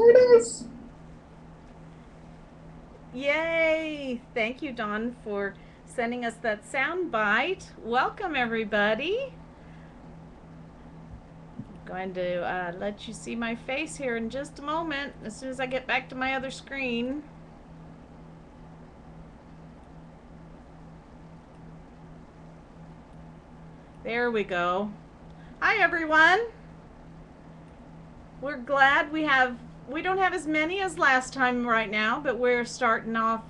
There it is. Yay! Thank you, Dawn, for sending us that sound bite. Welcome, everybody. Going to let you see my face here in just a moment as soon as I get back to my other screen. There we go. Hi, everyone. We're glad we don't have as many as last time right now, but we're starting off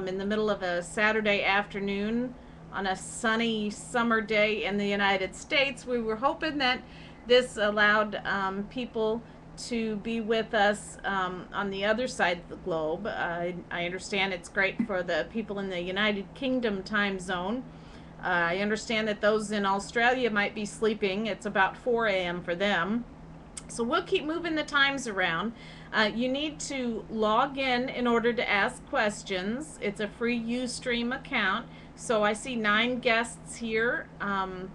in the middle of a Saturday afternoon on a sunny summer day in the United States. We were hoping that this allowed people to be with us on the other side of the globe. I understand it's great for the people in the United Kingdom time zone. I understand that those in Australia might be sleeping. It's about 4 a.m. for them. So we'll keep moving the times around. You need to log in order to ask questions. It's a free Ustream account. So I see 9 guests here,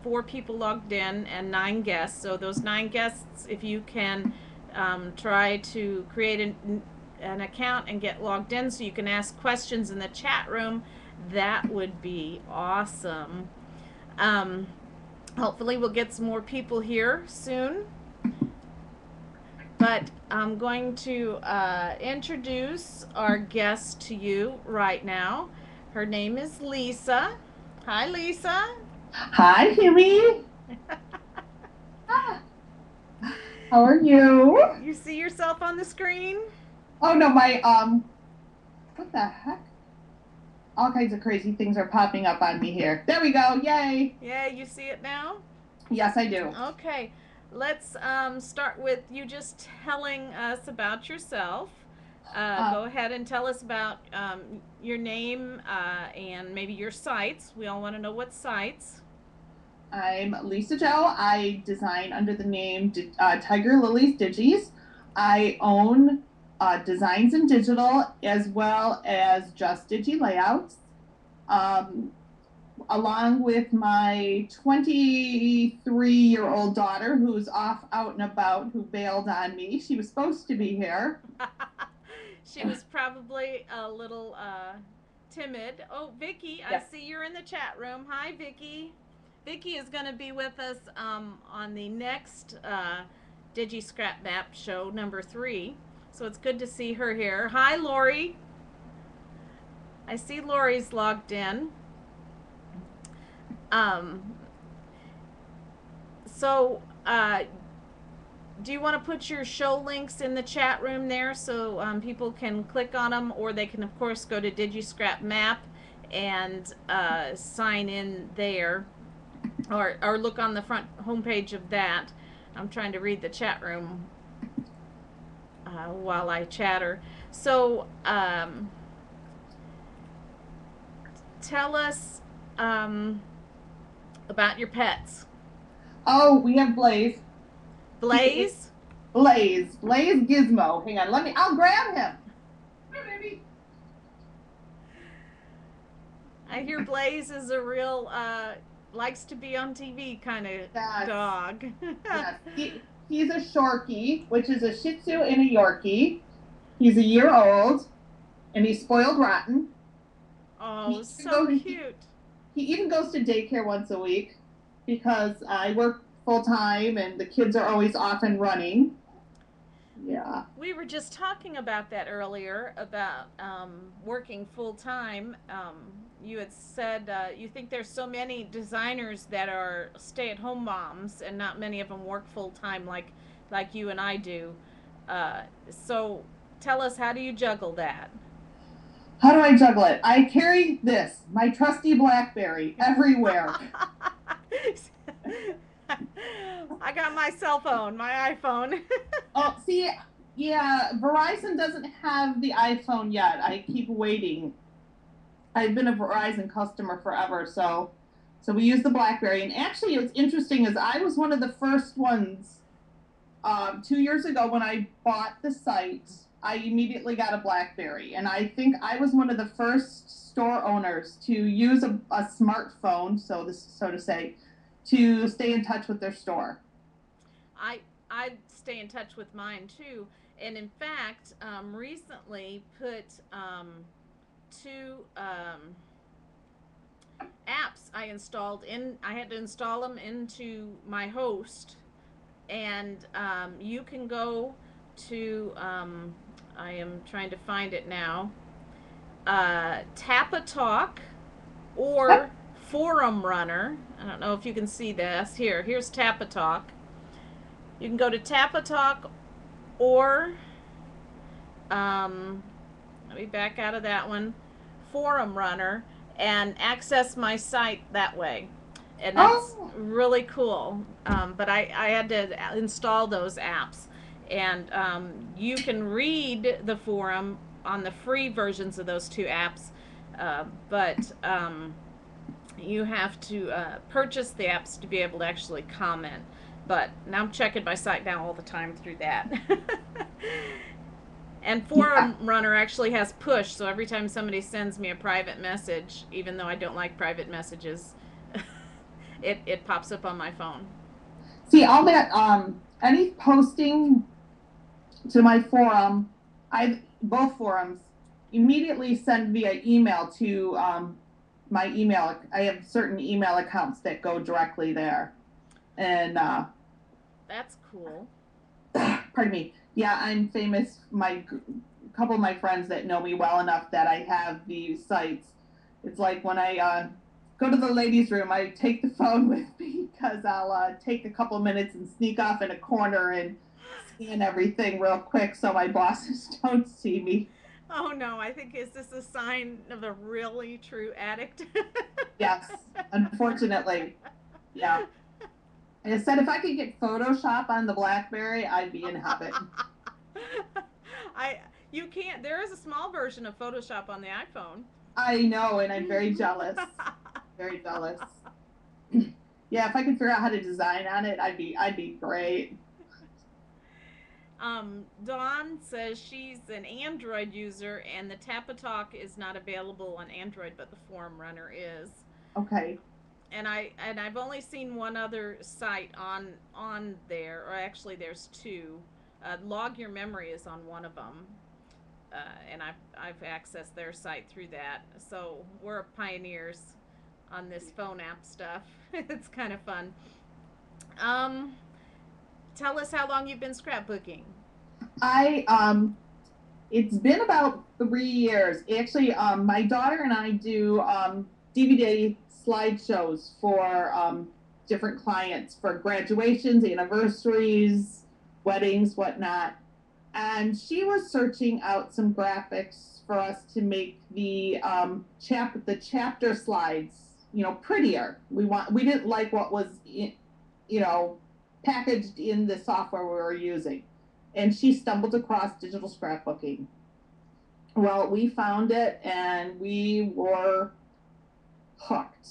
4 people logged in and 9 guests. So those 9 guests, if you can try to create an account and get logged in so you can ask questions in the chat room, that would be awesome. Hopefully we'll get some more people here soon. But I'm going to introduce our guest to you right now. Her name is Lisa. Hi, Lisa. Hi, Kimmy. How are you? You see yourself on the screen? Oh no, what the heck? All kinds of crazy things are popping up on me here. There we go. Yay. Yeah, you see it now? Yes, I do. Okay. Let's start with you just telling us about yourself. Go ahead and tell us about your name and maybe your sites. We all want to know what sites. I'm Lisa Joe. I design under the name Tiger Lily's Digis. I own Designs in Digital as well as Just Digi Layouts. Along with my 23-year-old daughter who's off out and about, who bailed on me. She was supposed to be here. She was probably a little timid. Oh, Vicky, I see you're in the chat room. Hi, Vicky. Vicky is going to be with us on the next DigiscrapMap show, number 3. So it's good to see her here. Hi, Lori. I see Lori's logged in. Do you want to put your show links in the chat room there so people can click on them, or they can, of course, go to DigiscrapMap and sign in there, or look on the front homepage of that. I'm trying to read the chat room while I chatter. So tell us about your pets. Oh, we have Blaze. Blaze? Blaze Gizmo. Hang on, I'll grab him. Here, baby. I hear Blaze is a real, likes to be on TV kind of dog. Yes. He's a Shorkie, which is a Shih Tzu and a Yorkie. He's a year old, and he's spoiled rotten. Oh, so cute. He even goes to daycare once a week because I work full-time and the kids are always off and running. Yeah. We were just talking about that earlier, about working full-time. You had said you think there's so many designers that are stay-at-home moms and not many of them work full-time like you and I do. So tell us, how do you juggle that? How do I juggle it? I carry my trusty BlackBerry, everywhere. I got my cell phone, my iPhone. Oh, see, yeah, Verizon doesn't have the iPhone yet. I keep waiting. I've been a Verizon customer forever, so we use the BlackBerry. And actually, what's interesting is I was one of the first ones 2 years ago when I bought the site. I immediately got a BlackBerry, and I think I was one of the first store owners to use a smartphone, so to say, to stay in touch with their store. I stay in touch with mine too, And in fact, recently put two apps I installed in. I had to install them into my host, and you can go to. I am trying to find it now. Tapa Talk or Forum Runner. I don't know if you can see this. Here's Tapa Talk. You can go to Tapa Talk or let me back out of that one. Forum Runner and access my site that way. And that's really cool. But I had to install those apps. And you can read the forum on the free versions of those two apps. But you have to purchase the apps to be able to actually comment. But now I'm checking my site now all the time through that. And Forum Runner actually has push, so every time somebody sends me a private message, even though I don't like private messages, it pops up on my phone. See, all that, any posting to my forum, both forums, immediately send via email to my email. I have certain email accounts that go directly there. And that's cool. Pardon me. Yeah, I'm famous. A couple of my friends that know me well enough that I have these sites. It's like when I go to the ladies' room, I take the phone with me because I'll take a couple minutes and sneak off in a corner and scan everything real quick so my bosses don't see me. Oh no, I think, is this a sign of a really true addict? Yes, unfortunately. Yeah. I said if I could get Photoshop on the BlackBerry, I'd be in heaven. You can't. There is a small version of Photoshop on the iPhone. I know, and I'm very jealous. Very jealous. Yeah, if I could figure out how to design on it, I'd be great. Dawn says she's an Android user, and the Tapatalk is not available on Android, but the Forum Runner is. Okay. And I've only seen one other site on there, or actually there's two. Log Your Memory is on one of them, and I've accessed their site through that. So we're pioneers on this phone app stuff. It's kind of fun. Tell us how long you've been scrapbooking. It's been about 3 years. Actually, my daughter and I do DVD slideshows for different clients for graduations, anniversaries, weddings, whatnot. And she was searching out some graphics for us to make the chapter slides, prettier. We didn't like what was, packaged in the software we were using. And she stumbled across digital scrapbooking. Well, we found it and we were hooked.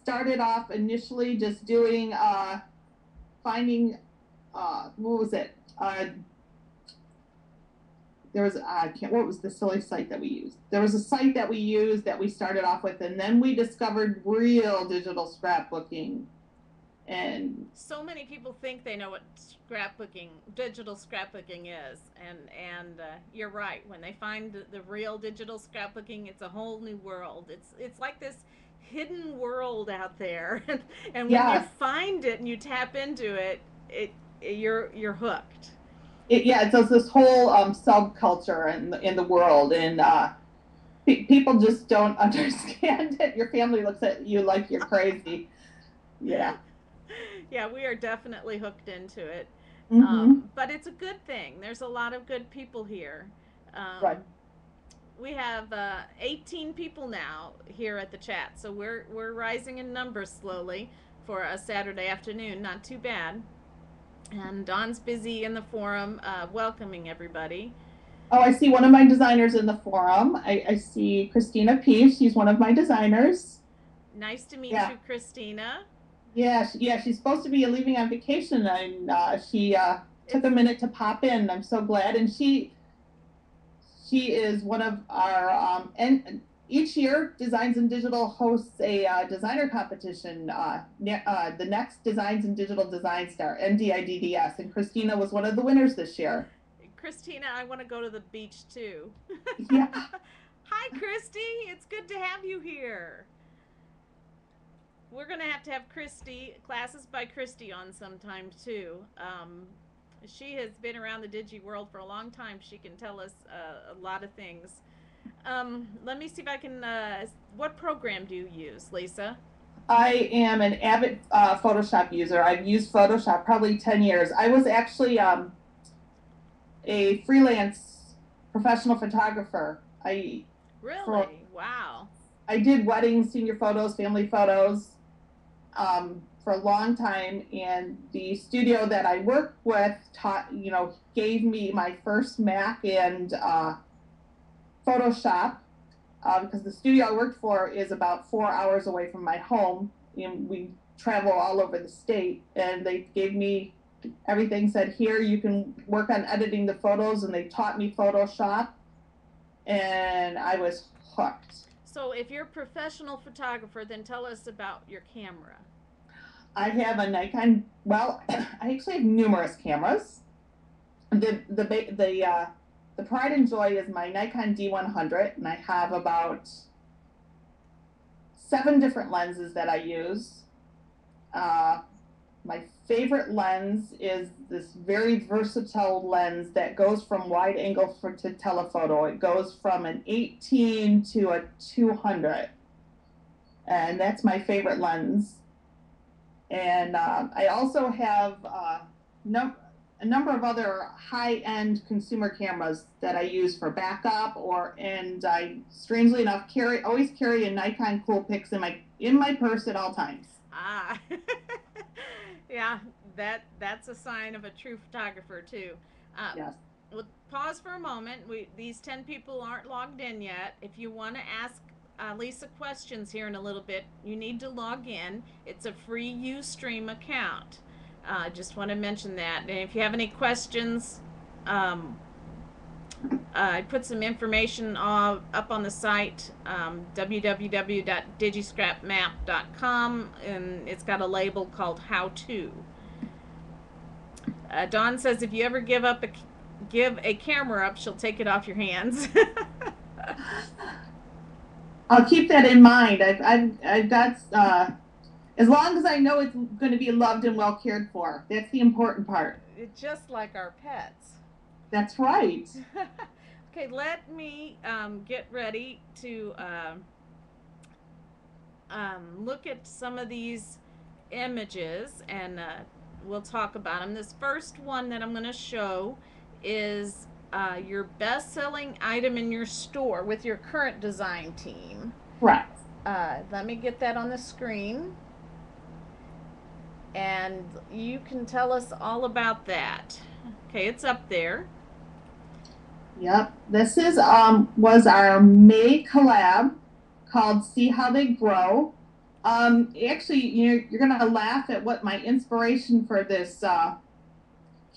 Started off initially just doing finding what was it? There was what was the silly site that we used? There was a site that we used that we started off with, and then we discovered real digital scrapbooking. And so many people think they know what digital scrapbooking is, and you're right. When they find the real digital scrapbooking, it's a whole new world. It's like this hidden world out there, and when you find it and you tap into it, you're hooked. It's this whole subculture in the world, and people just don't understand it. Your family looks at you like you're crazy. Yeah. Yeah, we are definitely hooked into it. Mm-hmm. But it's a good thing. There's a lot of good people here. Right. We have 18 people now here at the chat, so we're rising in numbers slowly for a Saturday afternoon. Not too bad. And Dawn's busy in the forum welcoming everybody. Oh, I see one of my designers in the forum. I see Christina P. She's one of my designers. Nice to meet you, Christina. Yeah, she's supposed to be leaving on vacation, and she took a minute to pop in. I'm so glad. And she is one of our Each year, Designs in Digital hosts a designer competition, the next Designs in Digital Design Star, NDIDDS, and Christina was one of the winners this year. Christina, I want to go to the beach too. Yeah, Hi, Christy. It's good to have you here. We're going to have Christy, classes by Christy, on sometime too. She has been around the digi world for a long time. She can tell us a lot of things. Let me see if I can. What program do you use, Lisa? I am an avid Photoshop user. I've used Photoshop probably 10 years. I was actually a freelance professional photographer. For Really? Wow. I did weddings, senior photos, family photos for a long time, and the studio that I worked with gave me my first Mac and Photoshop because the studio I worked for is about 4 hours away from my home, and we travel all over the state. And they gave me everything. Said, here you can work on editing the photos, and they taught me Photoshop, and I was hooked. So, if you're a professional photographer, then tell us about your camera. I have a Nikon. Well, I actually have numerous cameras. The pride and joy is my Nikon D100, and I have about 7 different lenses that I use. My favorite lens is this very versatile lens that goes from wide angle to telephoto. It goes from an 18 to a 200, and that's my favorite lens. And I also have a number of other high-end consumer cameras that I use for backup, and I, strangely enough, always carry a Nikon Coolpix in my purse at all times. Ah, yeah, that's a sign of a true photographer too. Yes. We'll pause for a moment. These 10 people aren't logged in yet. If you want to ask Lisa questions here in a little bit, you need to log in. It's a free Ustream account. Just want to mention that. And if you have any questions, I put some information up on the site, www.DigiscrapMap.com, and it's got a label called How To. Dawn says if you ever give a camera up, she'll take it off your hands. I'll keep that in mind. I've got as long as I know it's going to be loved and well cared for. That's the important part. It's just like our pets. That's right. Okay, let me get ready to look at some of these images, and we'll talk about them. This first one that I'm going to show is your best-selling item in your store with your current design team. Right. Let me get that on the screen, and you can tell us all about that. Okay, it's up there. Yep. This is was our May collab called "See How They Grow." Actually, you're gonna laugh at what my inspiration for this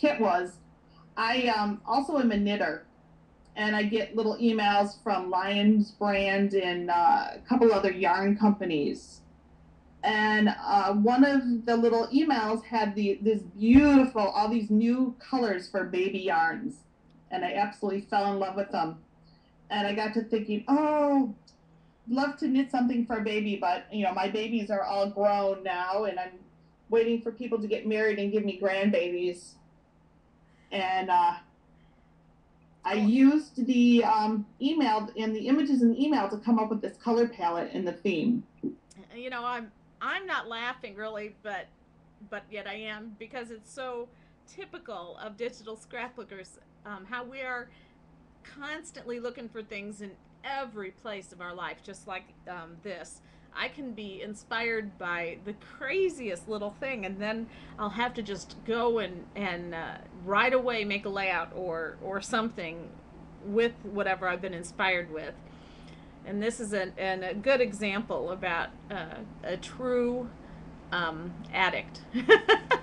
kit was. I also am a knitter, and I get little emails from Lions Brand and a couple other yarn companies. And one of the little emails had this beautiful, all these new colors for baby yarns, and I absolutely fell in love with them. And I got to thinking, oh, love to knit something for a baby, but my babies are all grown now, and I'm waiting for people to get married and give me grandbabies. And I used the email and the images in the email to come up with this color palette and the theme. I'm not laughing really, but yet I am, because it's so typical of digital scrapbookers, how we are constantly looking for things in every place of our life, just like this. I can be inspired by the craziest little thing, and then I'll have to just go and right away make a layout or something with whatever I've been inspired with. And this is a good example about a true addict.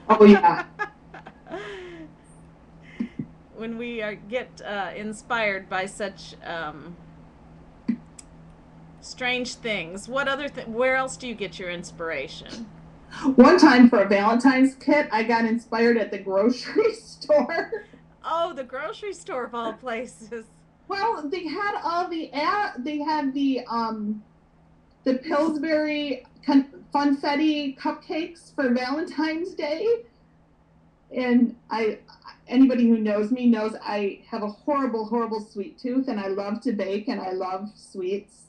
Oh yeah. When we get inspired by such Strange things. What other where else do you get your inspiration? One time for a Valentine's kit, I got inspired at the grocery store. Oh, the grocery store of all places. Well, they had all they had the Pillsbury funfetti cupcakes for Valentine's Day, and I anybody who knows me knows I have a horrible sweet tooth, and I love to bake and I love sweets,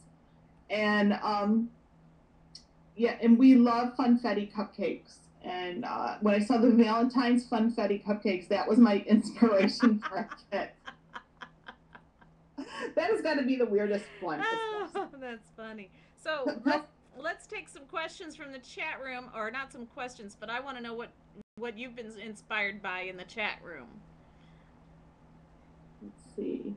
and yeah, and we love funfetti cupcakes. And when I saw the Valentine's funfetti cupcakes, that was my inspiration for a kit. That has got to be the weirdest one. Oh, that's funny. So let's take some questions from the chat room, or not some questions, but I want to know what you've been inspired by in the chat room. Let's see.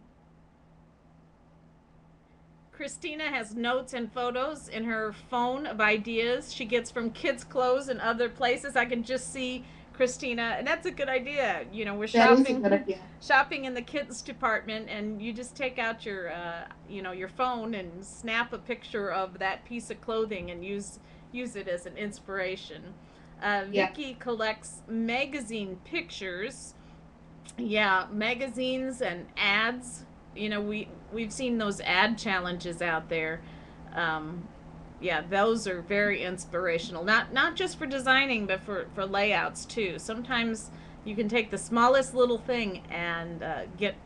Christina has notes and photos in her phone of ideas she gets from kids' clothes and other places. I can just see Christina, and that's a good idea. You know, we're shopping in the kids department, and you just take out your your phone and snap a picture of that piece of clothing and use it as an inspiration. Vicky collects magazine pictures. Yeah, magazines and ads. You know, we've seen those ad challenges out there. Um, yeah, those are very inspirational. Not just for designing, but for layouts too. Sometimes you can take the smallest little thing and get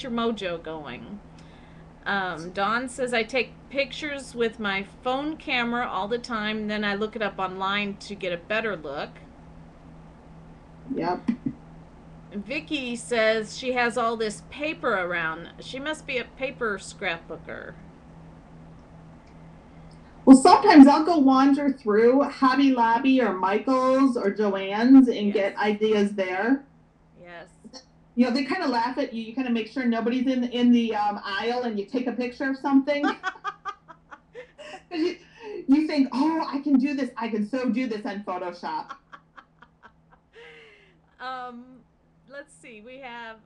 your mojo going. Dawn says I take pictures with my phone camera all the time. Then I look it up online to get a better look. Yep. Vicky says she has all this paper around. She must be a paper scrapbooker. Well, sometimes I'll go wander through Hobby Lobby or Michael's or Joann's and get ideas there. Yes. You know, they kind of laugh at you. You kind of make sure nobody's in the aisle, and you take a picture of something. you think, oh, I can do this. I can so do this on Photoshop. Let's see. We have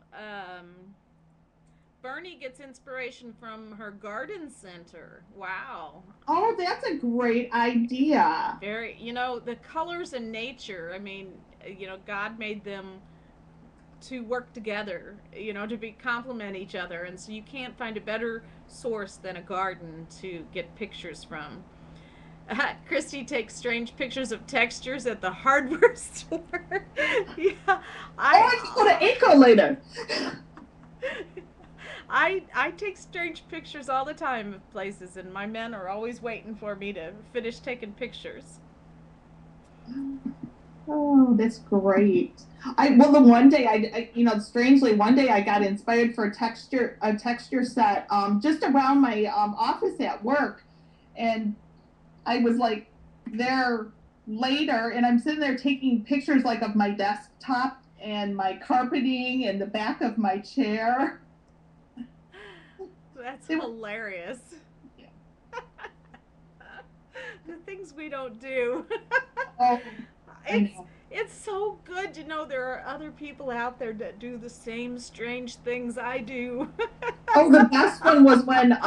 Bernie gets inspiration from her garden center. Wow. Oh, that's a great idea. Very, the colors in nature. I mean, God made them to work together, to complement each other. And so you can't find a better source than a garden to get pictures from. Christy takes strange pictures of textures at the hardware store. Yeah, I can go to Eco later. I take strange pictures all the time of places, and my men are always waiting for me to finish taking pictures. Oh, that's great. The one day strangely, one day I got inspired for a texture set just around my office at work, and I was like there later, and I'm sitting there taking pictures like of my desktop and my carpeting and the back of my chair. That's hilarious. Yeah. The things we don't do. Oh, it's so good to know there are other people out there that do the same strange things I do. Oh, the best one was when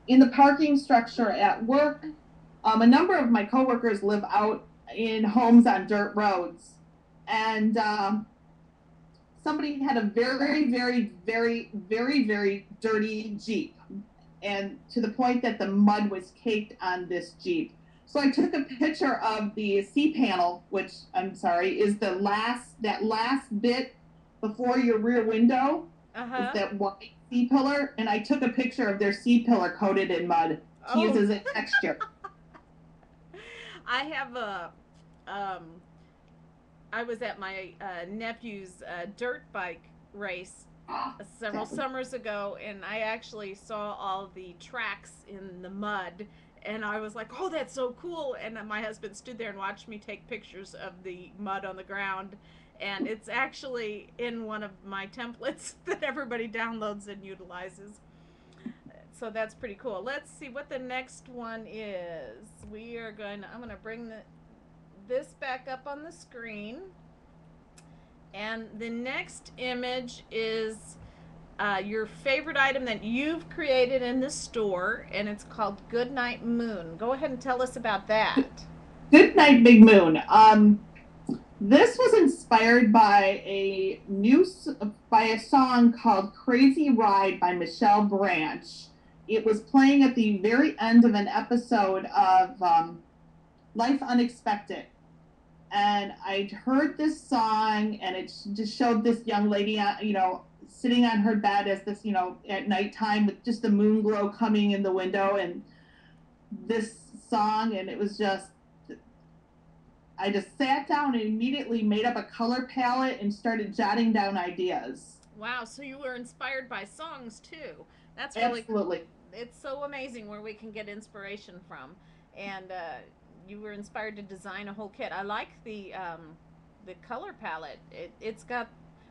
in the parking structure at work, a number of my coworkers live out in homes on dirt roads, and somebody had a very, very, very, very, very dirty Jeep, and to the point that the mud was caked on this Jeep. So I took a picture of the C panel, which I'm sorry is that last bit before your rear window, is that white C pillar, and I took a picture of their C pillar coated in mud to use as a texture. I have I was at my nephew's dirt bike race several summers ago, and I actually saw all the tracks in the mud, and I was like, oh, that's so cool. And my husband stood there and watched me take pictures of the mud on the ground, and it's actually in one of my templates that everybody downloads and utilizes. So that's pretty cool. Let's see what the next one is. I'm going to bring this back up on the screen. And the next image is your favorite item that you've created in the store, and it's called Goodnight Moon. Go ahead and tell us about that. Good Night Big Moon. This was inspired by by a song called Crazy Ride by Michelle Branch. It was playing at the very end of an episode of Life Unexpected. And I heard this song, and it just showed this young lady, sitting on her bed as this, at nighttime with just the moon glow coming in the window, and this song, and it was just, I just sat down and immediately made up a color palette and started jotting down ideas. Wow, so you were inspired by songs too. That's really Absolutely. it's so amazing where we can get inspiration from. And you were inspired to design a whole kit. I like the color palette. It's got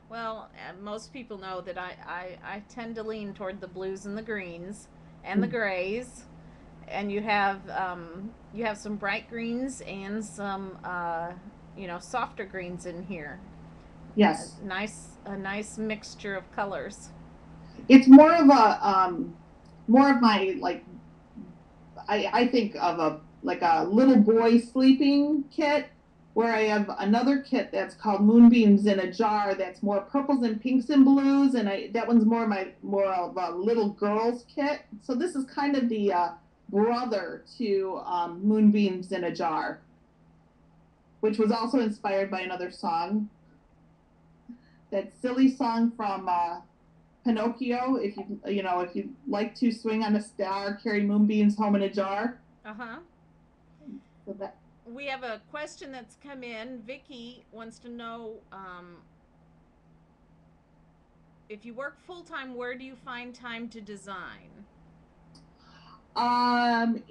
well, most people know that I tend to lean toward the blues and the greens and the grays, and you have some bright greens and some softer greens in here. Yes. A nice mixture of colors. It's more of my, like, I think of a like a little boy sleeping kit, where I have another kit that's called Moonbeams in a Jar, that's more purples and pinks and blues, and that one's more of a little girl's kit. So this is kind of the brother to Moonbeams in a Jar, which was also inspired by another song, that silly song from Pinocchio. If you like to swing on a star, carry moonbeams home in a jar. Uh-huh. So that, We have a question that's come in. Vicky wants to know, if you work full time, where do you find time to design? um,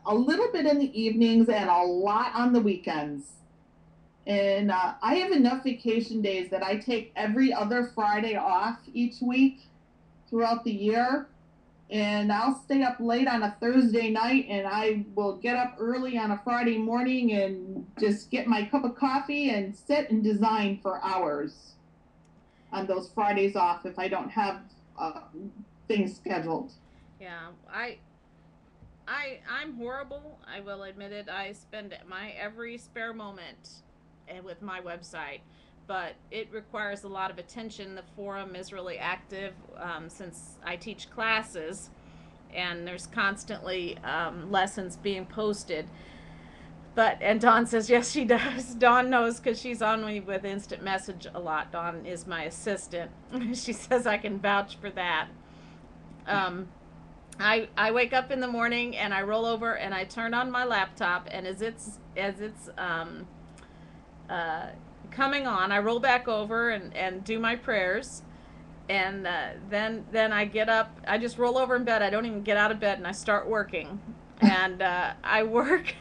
a little bit in the evenings and a lot on the weekends. And I have enough vacation days that I take every other Friday off each week throughout the year. And I'll stay up late on a Thursday night, and I will get up early on a Friday morning and just get my cup of coffee and sit and design for hours on those Fridays off if I don't have things scheduled. Yeah, I'm horrible. I will admit it. I spend my every spare moment with my website, but it requires a lot of attention. The forum is really active since I teach classes, and there's constantly lessons being posted. And Dawn says yes, she does. Dawn knows because she's on me with instant message a lot. Dawn is my assistant. She says I can vouch for that. I wake up in the morning and I roll over and I turn on my laptop, and as it's uh, coming on, I roll back over and do my prayers, and then I get up. I just roll over in bed. I don't even get out of bed, and I start working. And I work.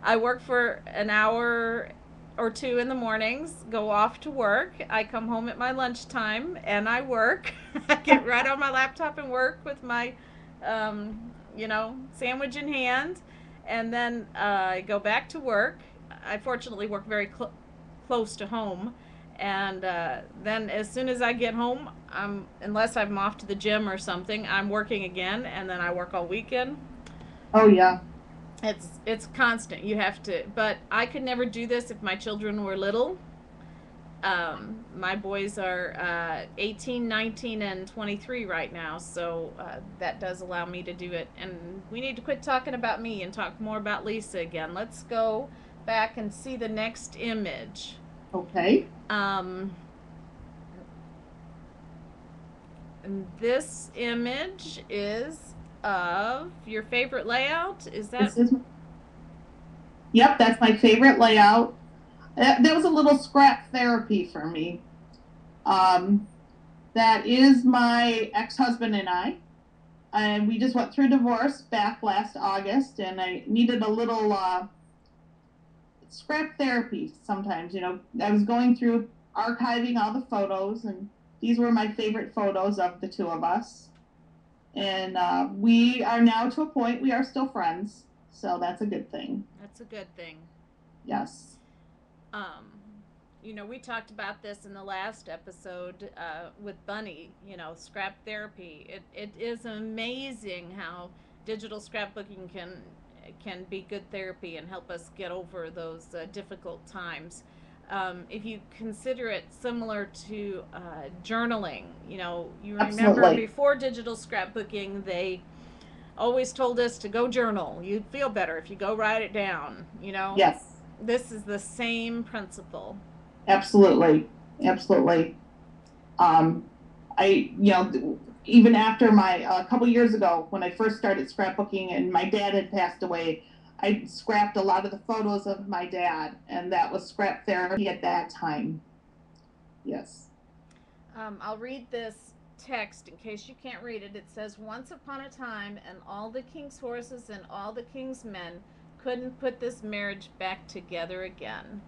I work for an hour or two in the mornings. Go off to work. I come home at my lunchtime and I work. I get right on my laptop and work with my, sandwich in hand, and then I go back to work. I fortunately work very close to home, and then as soon as I get home, unless I'm off to the gym or something, I'm working again, and then I work all weekend. Oh yeah. It's constant. You have to, but I could never do this if my children were little. My boys are 18, 19, and 23 right now, so that does allow me to do it. And we need to quit talking about me and talk more about Lisa again. Let's go back and see the next image. Okay. And this image is of your favorite layout. Is that? Yep, that's my favorite layout. That was a little scrap therapy for me. Um, that is my ex-husband and we just went through divorce back last August, and I needed a little scrap therapy sometimes. I was going through archiving all the photos, and these were my favorite photos of the two of us. And we are now to a point we are still friends, so that's a good thing. That's a good thing. Yes. Um, You know, we talked about this in the last episode with Bunny, you know, scrap therapy. It is amazing how digital scrapbooking can be good therapy and help us get over those difficult times. If you consider it similar to journaling, you know, you remember Absolutely. before digital scrapbooking, they always told us to go journal. You'd feel better if you go write it down, you know. Yes, This is the same principle. absolutely. Absolutely. Um, even after my a couple years ago when I first started scrapbooking and my dad had passed away, I scrapped a lot of the photos of my dad, and that was scrap therapy at that time. Yes. I'll read this text in case you can't read it. It says, "Once upon a time, and all the king's horses and all the king's men couldn't put this marriage back together again."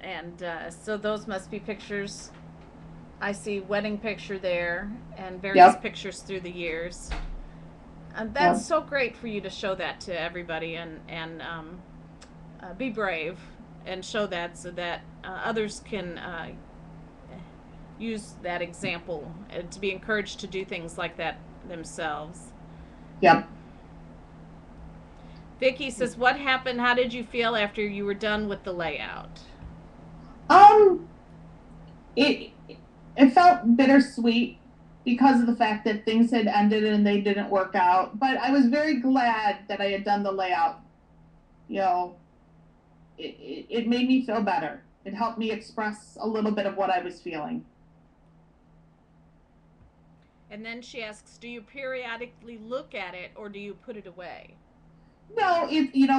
And so those must be pictures. I see wedding picture there and various Yep. pictures through the years. And that's Yep. so great for you to show that to everybody and be brave and show that so that others can use that example to be encouraged to do things like that themselves. Yep. Vicki says, "What happened? How did you feel after you were done with the layout?" Um, it it felt bittersweet because of the fact that things had ended and they didn't work out. But I was very glad that I had done the layout. You know, it made me feel better. It helped me express a little bit of what I was feeling. And then she asks, "Do you periodically look at it or do you put it away?" No,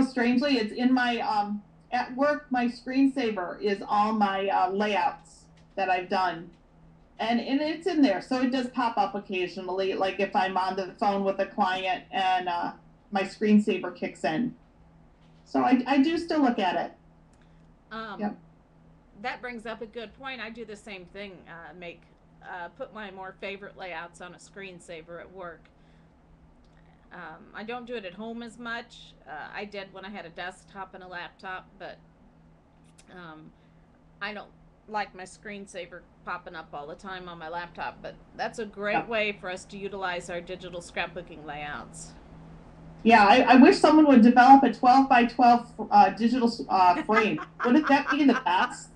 strangely, it's in my at work. My screensaver is all my layouts that I've done, and it's in there, so it does pop up occasionally, like if I'm on the phone with a client and my screensaver kicks in. So I do still look at it. Um, Yep. that brings up a good point. I do the same thing. Make put my more favorite layouts on a screensaver at work. I don't do it at home as much. I did when I had a desktop and a laptop, but um, I don't like my screensaver popping up all the time on my laptop. But that's a great Yep. way for us to utilize our digital scrapbooking layouts. Yeah, I wish someone would develop a 12 by 12 digital frame. Wouldn't that be the best?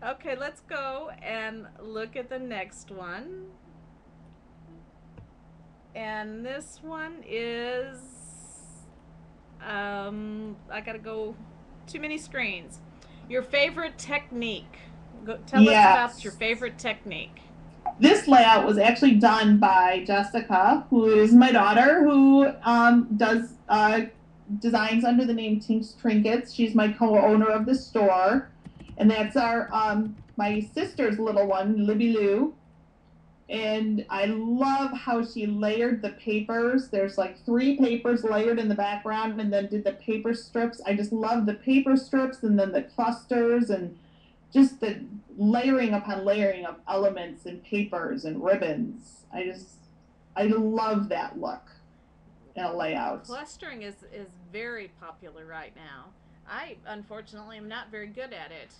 Okay, let's go and look at the next one. And this one is I gotta go too many screens. Your favorite technique. Tell us about your Yes. favorite technique. This layout was actually done by Jessica, who is my daughter, who does designs under the name Tinks Trinkets. She's my co-owner of the store, and that's our my sister's little one, Libby Lou. And I love how she layered the papers. There's like three papers layered in the background, and then did the paper strips. I just love the paper strips, and then the clusters, and just the layering upon layering of elements and papers and ribbons. I love that look in a layout. Clustering is very popular right now. I unfortunately am not very good at it.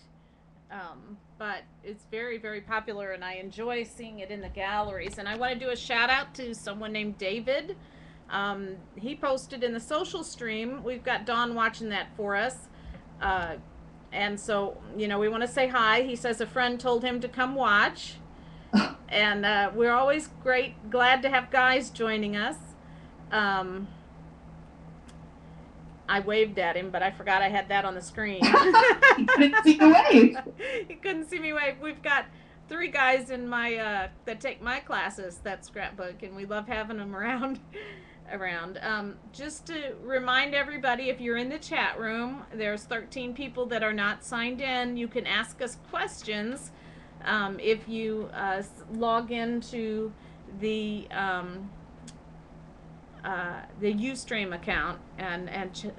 But it's very, very popular, and I enjoy seeing it in the galleries. And I want to do a shout out to someone named David. He posted in the social stream. We've got Dawn watching that for us. Uh, and so, you know, we want to say hi. He says a friend told him to come watch. And we're always glad to have guys joining us. Um, I waved at him, but I forgot I had that on the screen. He couldn't see the wave. He couldn't see me wave. We've got three guys in my that take my classes that scrapbook, and we love having them around. Just to remind everybody, if you're in the chat room, there's 13 people that are not signed in. You can ask us questions if you log into the Ustream account and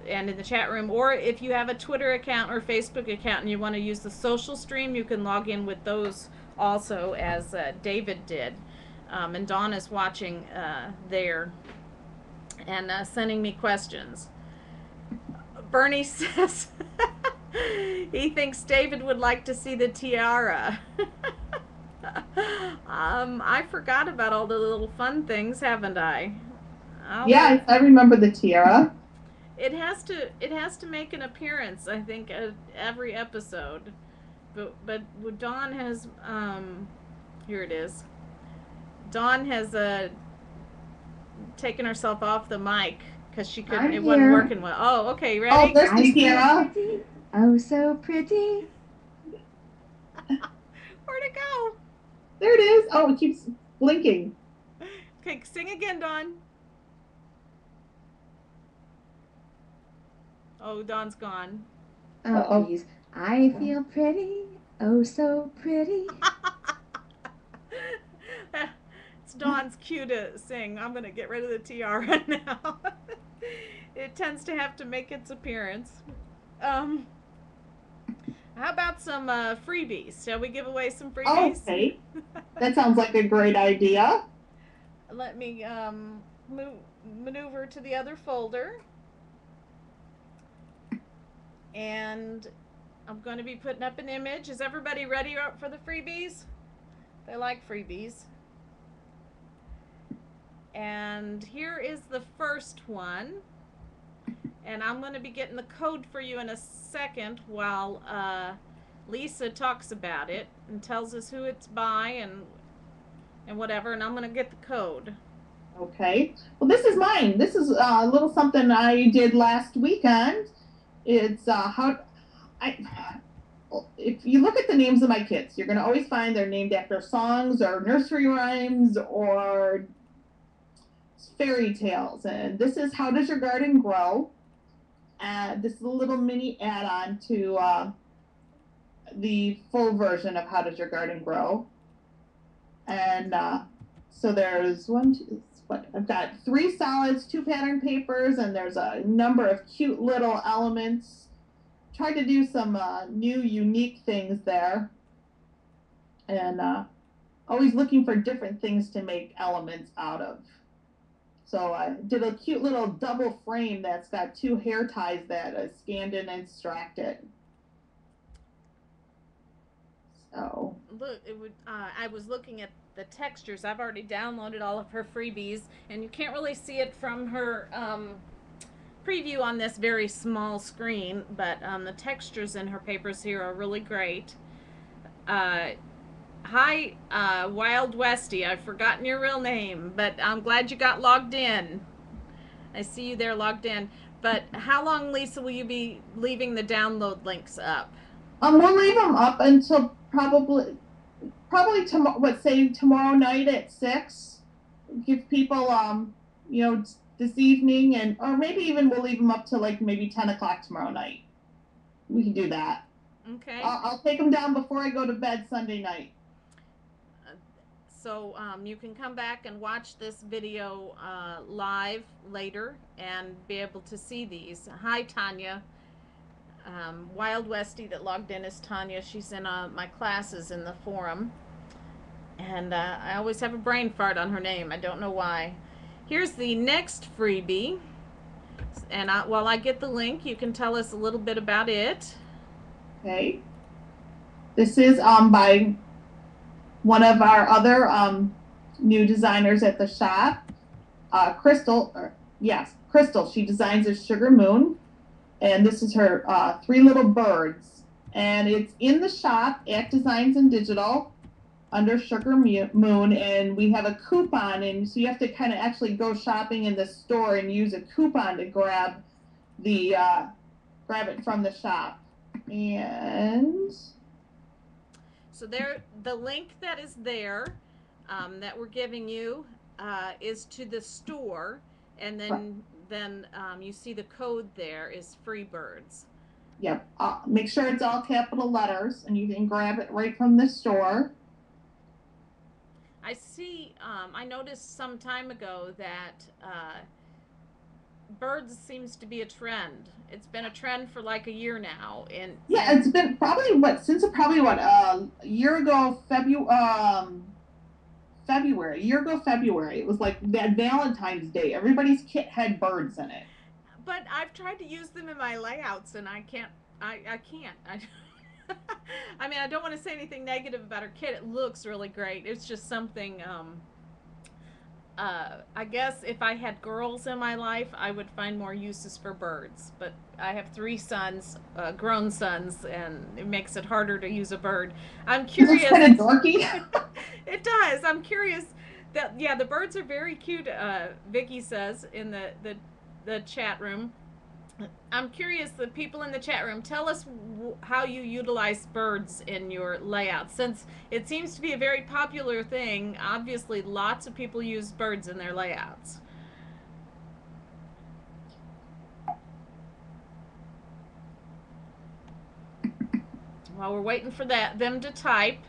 in the chat room, or if you have a Twitter account or Facebook account and you want to use the social stream, you can log in with those also, as David did. And Dawn is watching there and sending me questions. Bernie says he thinks David would like to see the tiara. I forgot about all the little fun things, haven't I? Yeah, I remember the tiara. It has to make an appearance, I think, at every episode. But Dawn has here it is. Dawn has taken herself off the mic because she couldn't. I'm It wasn't here. working well. Oh, okay, Oh, ready? there's I the feel tiara. pretty. Oh, so pretty. Where'd it go? There it is. Oh, it keeps blinking. Okay, sing again, Dawn. Oh, Dawn's gone. Oh, Uh-oh. please. I feel pretty. Oh, so pretty. It's Dawn's cue to sing. I'm gonna get rid of the tiara now. It tends to have to make its appearance. How about some freebies? Shall we give away some freebies? Okay. That sounds like a great idea. Let me maneuver to the other folder. And I'm going to be putting up an image. Is everybody ready for the freebies? They like freebies. And here is the first one. And I'm going to be getting the code for you in a second while Lisa talks about it and tells us who it's by and whatever. And I'm going to get the code. Okay. Well, this is mine. This is a little something I did last weekend. It's if you look at the names of my kids, you're going to always find they're named after songs or nursery rhymes or fairy tales. And this is How Does Your Garden Grow? This is a little mini add-on to the full version of How Does Your Garden Grow? And so there's I've got 3 solids, 2 pattern papers, and there's a number of cute little elements. Tried to do some new, unique things there. And always looking for different things to make elements out of. So I did a cute little double frame that's got 2 hair ties that are scanned and extracted. So Look, I was looking at the textures. I've already downloaded all of her freebies, and you can't really see it from her preview on this very small screen, but the textures in her papers here are really great. Hi, Wild Westy. I've forgotten your real name, but I'm glad you got logged in. I see you there logged in. But how long, Lisa, will you be leaving the download links up? we'll leave them up until probably tomorrow night at 6. Give people this evening, and or maybe even we'll leave them up to like maybe 10 o'clock tomorrow night. We can do that. Okay. I'll take them down before I go to bed Sunday night. So you can come back and watch this video live later and be able to see these. Hi, Tanya. Wild Westy that logged in is Tanya. She's in my classes in the forum. And I always have a brain fart on her name. I don't know why. Here's the next freebie. And while I get the link, you can tell us a little bit about it. Okay. This is by one of our other new designers at the shop, Crystal. Crystal. She designs a sugar moon. And this is her 3 little birds. And it's in the shop at Designs and Digital under Sugar Moon. And we have a coupon. And so you have to kind of actually go shopping in the store and use a coupon to grab it from the shop. And so the link that is there that we're giving you is to the store. And then you see the code there is Freebirds. Yep. Make sure it's all capital letters, and you can grab it right from the store. I see. I noticed some time ago that birds seems to be a trend. It's been a trend for like a year now. It's been probably a year ago February. A year ago February. It was like that Valentine's Day. Everybody's kit had birds in it. but I've tried to use them in my layouts, and I can't. I can't. I mean, I don't want to say anything negative about her kit. It looks really great. It's just something. I guess if I had girls in my life, I would find more uses for birds. But I have 3 sons, grown sons, and it makes it harder to use a bird. I'm curious. It's kind of dorky. It does. I'm curious. That yeah, the birds are very cute. Vicky says in the chat room. I'm curious, the people in the chat room, tell us how you utilize birds in your layout. Since it seems to be a very popular thing, obviously lots of people use birds in their layouts. While we're waiting for them to type,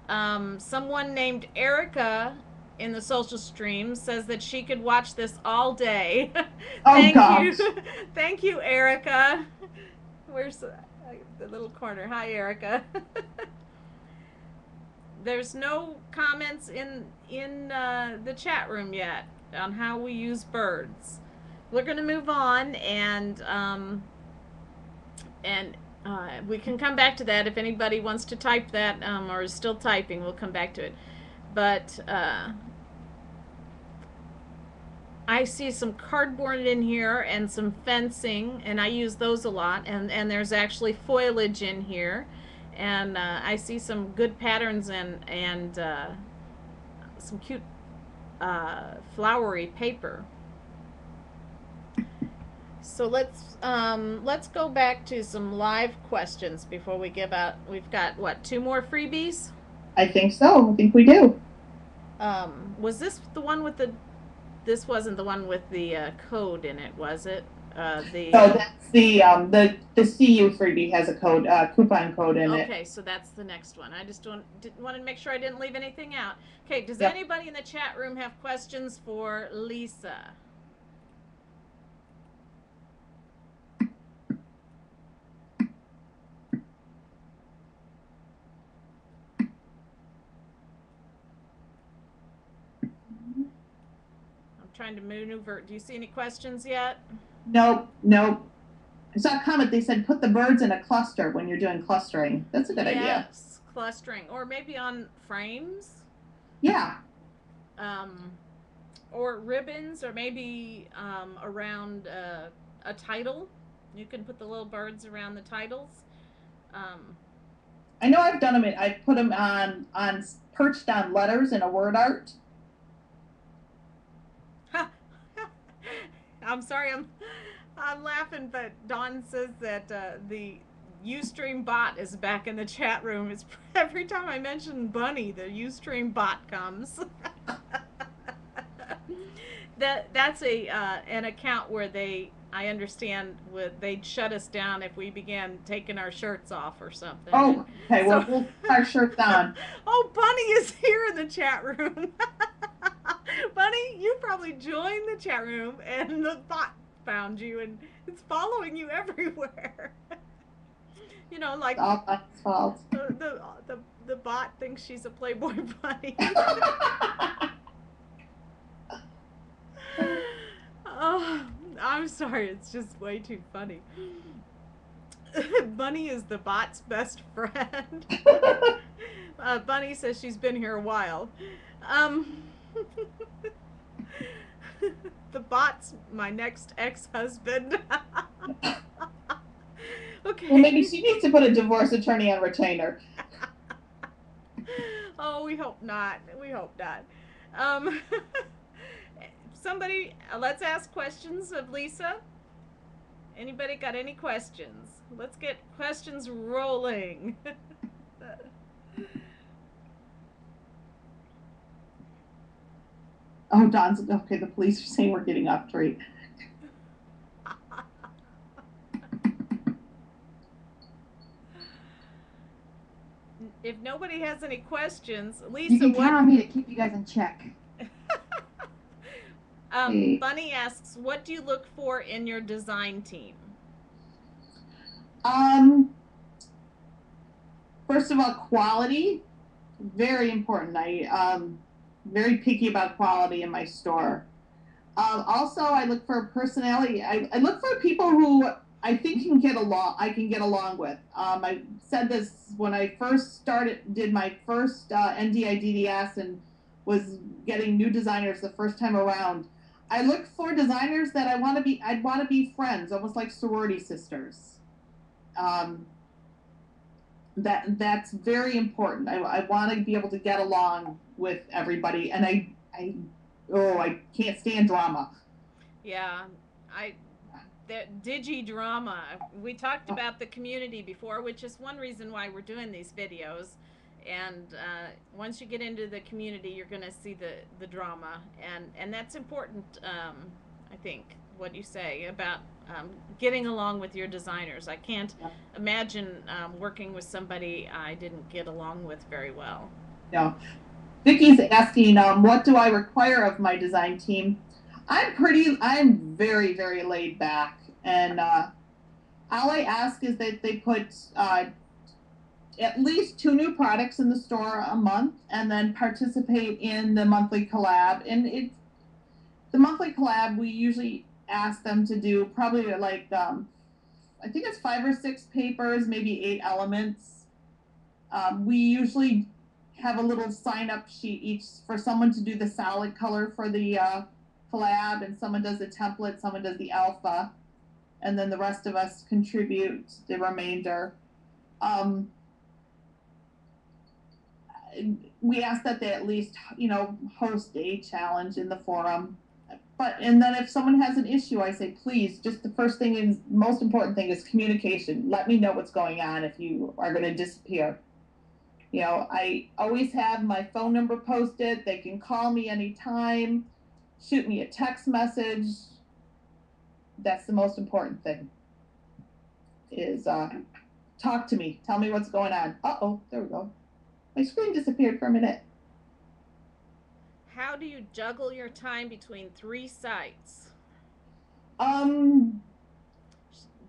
someone named Erica in the social stream says that she could watch this all day. Oh, gosh. You. Thank you, Erica. Where's the little corner? Hi, Erica. There's no comments in the chat room yet on how we use birds. We're going to move on, and we can come back to that if anybody wants to type that or is still typing. We'll come back to it. But I see some cardboard in here and some fencing, and I use those a lot. And there's actually foliage in here, and I see some good patterns and some cute flowery paper. So let's go back to some live questions before we give out. We've got what, 2 more freebies? I think so. I think we do. Was this the one with the? This wasn't the one with the code in it, was it? No, that's the CU freebie has a code, coupon code in it. Okay, so that's the next one. I just wanted to make sure I didn't leave anything out. Okay, does Yep. anybody in the chat room have questions for Lisa? Trying to maneuver. Do you see any questions yet? Nope. I saw a comment. They said put the birds in a cluster when you're doing clustering. That's a good idea. Yes, clustering, or maybe on frames. Yeah. Or ribbons, or maybe around a title. You can put the little birds around the titles. I know I've done them. I put them on perched on letters in a word art. I'm sorry, I'm laughing, but Dawn says that the Ustream bot is back in the chat room. It's every time I mention Bunny, the Ustream bot comes. That's an account where I understand they'd shut us down if we began taking our shirts off or something. Oh, okay. Well, we'll put our shirts on. Oh, Bunny is here in the chat room. Bunny, you probably joined the chat room and the bot found you and it's following you everywhere. You know, like It's all Bunny's fault. The bot thinks she's a Playboy bunny. Oh, I'm sorry, it's just way too funny. Bunny is the bot's best friend. Bunny says she's been here a while. The bot's my next ex-husband. Okay. Well, maybe she needs to put a divorce attorney on retainer. Oh, we hope not. We hope not. Somebody, let's ask questions of Lisa. Anybody got any questions? Let's get questions rolling. Oh, Don's okay. The police are saying we're getting off track. If nobody has any questions, You Lisa, can what? count on me to keep you guys in check. Bunny asks, what do you look for in your design team? First of all, quality, very important. I very picky about quality in my store. Also, I look for personality. I look for people who I think can get along. I can get along with. I said this when I first did my first NDIDDS, and was getting new designers the first time around. I look for designers that I'd want to be friends, almost like sorority sisters. Um, that's very important. I want to be able to get along with everybody, and I can't stand drama. Yeah, I the digi drama. We talked about the community before, which is one reason why we're doing these videos. And once you get into the community, you're going to see the drama, and that's important. I think what you say about getting along with your designers. I can't imagine working with somebody I didn't get along with very well. Yeah. Vicky's asking, what do I require of my design team? I'm very, very laid back. And all I ask is that they put at least 2 new products in the store a month, and then participate in the monthly collab. And the monthly collab, we usually ask them to do probably like, I think it's 5 or 6 papers, maybe 8 elements. We usually have a little sign-up sheet each for someone to do the solid color for the collab, and someone does the template, someone does the alpha, and then the rest of us contribute the remainder. We ask that they at least, host a challenge in the forum. And then if someone has an issue, I say, please, just the first thing and most important thing is communication. Let me know what's going on if you are going to disappear. I always have my phone number posted. They can call me anytime, shoot me a text message. That's the most important thing, is talk to me. Tell me what's going on. Uh-oh, there we go. My screen disappeared for a minute. How do you juggle your time between 3 sites? Dawn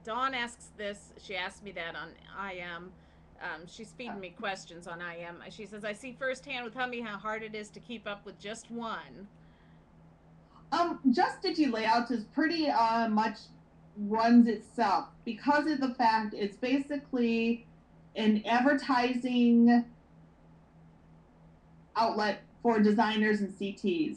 asks this. She asked me that on IM. She's feeding me questions on IM. She says, I see firsthand with Hummy how hard it is to keep up with just one. Just DigiLayouts is pretty much runs itself, because of the fact it's basically an advertising outlet for designers and CTs.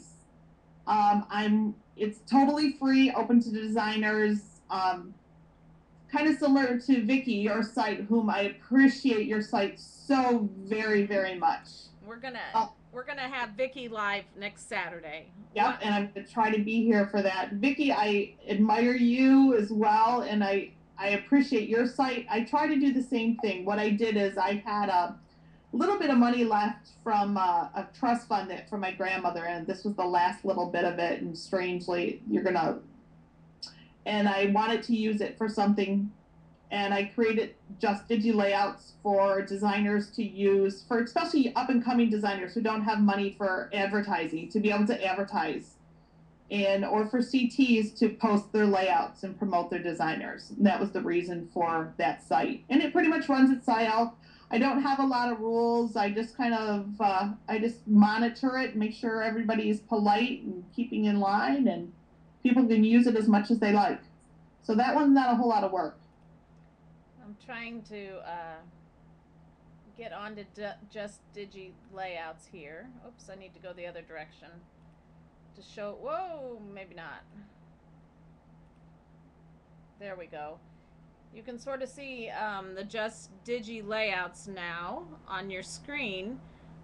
It's totally free, open to the designers. Kind of similar to Vicky, your site, whom I appreciate your site so very, very much. We're gonna have Vicky live next Saturday. Yep, and I'm gonna try to be here for that. Vicky, I admire you as well, and I appreciate your site. I try to do the same thing. What I did is I had a little bit of money left from a trust fund from my grandmother, and this was the last little bit of it, and strangely, and I wanted to use it for something, and I created just DigiLayouts for designers to use, for especially up-and-coming designers who don't have money for advertising, to be able to advertise, or for CTs to post their layouts and promote their designers. And that was the reason for that site. And it pretty much runs itself. I don't have a lot of rules. I just I just monitor it, make sure everybody is polite and keeping in line, and people can use it as much as they like. So that one's not a whole lot of work. I'm trying to get on to just DigiLayouts here. Oops, I need to go the other direction to show. Whoa, maybe not. There we go. You can sort of see the Just DigiLayouts now on your screen.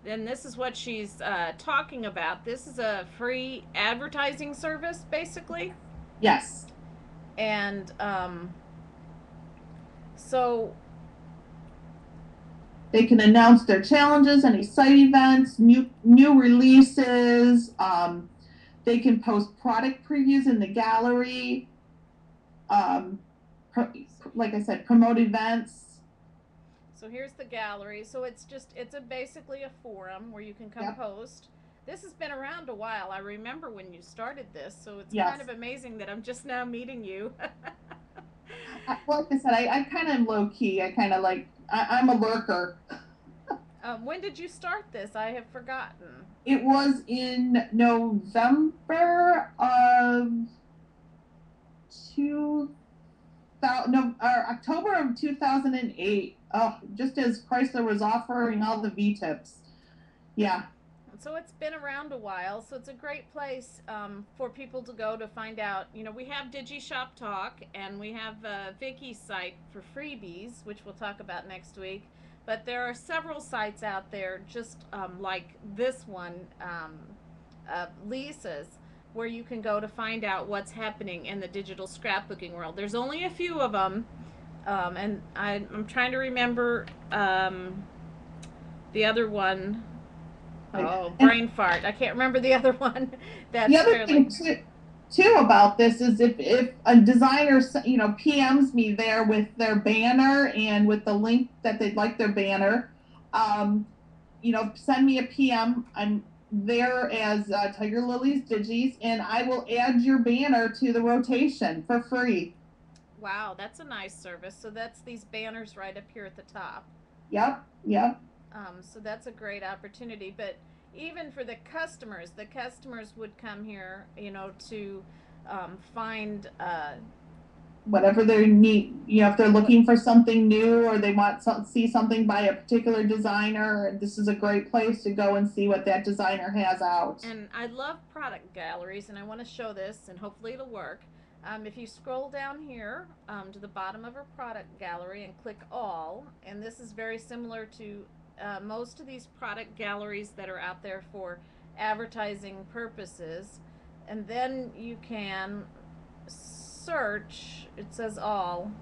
Then this is what she's talking about. This is a free advertising service, basically. Yes. And so they can announce their challenges, any site events, new releases. They can post product previews in the gallery. Like I said, promote events. So here's the gallery. So it's basically a forum where you can come post. This has been around a while. I remember when you started this, so it's kind of amazing that I'm just now meeting you. Like I said, I kind of low key. I kind of I'm a lurker. When did you start this? I have forgotten. It was in November of 2000, no, or October of 2008. Oh, just as Chrysler was offering all the V-tips. Yeah. So it's been around a while, so it's a great place for people to go to find out. You know, we have DigiShop Talk, and we have Vicky's site for freebies, which we'll talk about next week. But there are several sites out there, just like this one, Lisa's, where you can go to find out what's happening in the digital scrapbooking world. There's only a few of them, and I'm trying to remember the other one. Oh, brain fart. I can't remember the other one. That's the other fairly... thing too about this is if a designer, you know, PMs me there with their banner and with the link that they'd like their banner, you know, send me a PM. I'm there as Tiger Lily's Digis, and I will add your banner to the rotation for free. Wow, that's a nice service. So that's these banners right up here at the top. Yep, yep. So that's a great opportunity. But even for the customers would come here, you know, to find whatever they need. You know, if they're looking for something new or they want to see something by a particular designer, this is a great place to go and see what that designer has out. And I love product galleries, and I want to show this, and hopefully it'll work. If you scroll down here to the bottom of our product gallery and click all, and this is very similar to most of these product galleries that are out there for advertising purposes, and then you can search. It says all.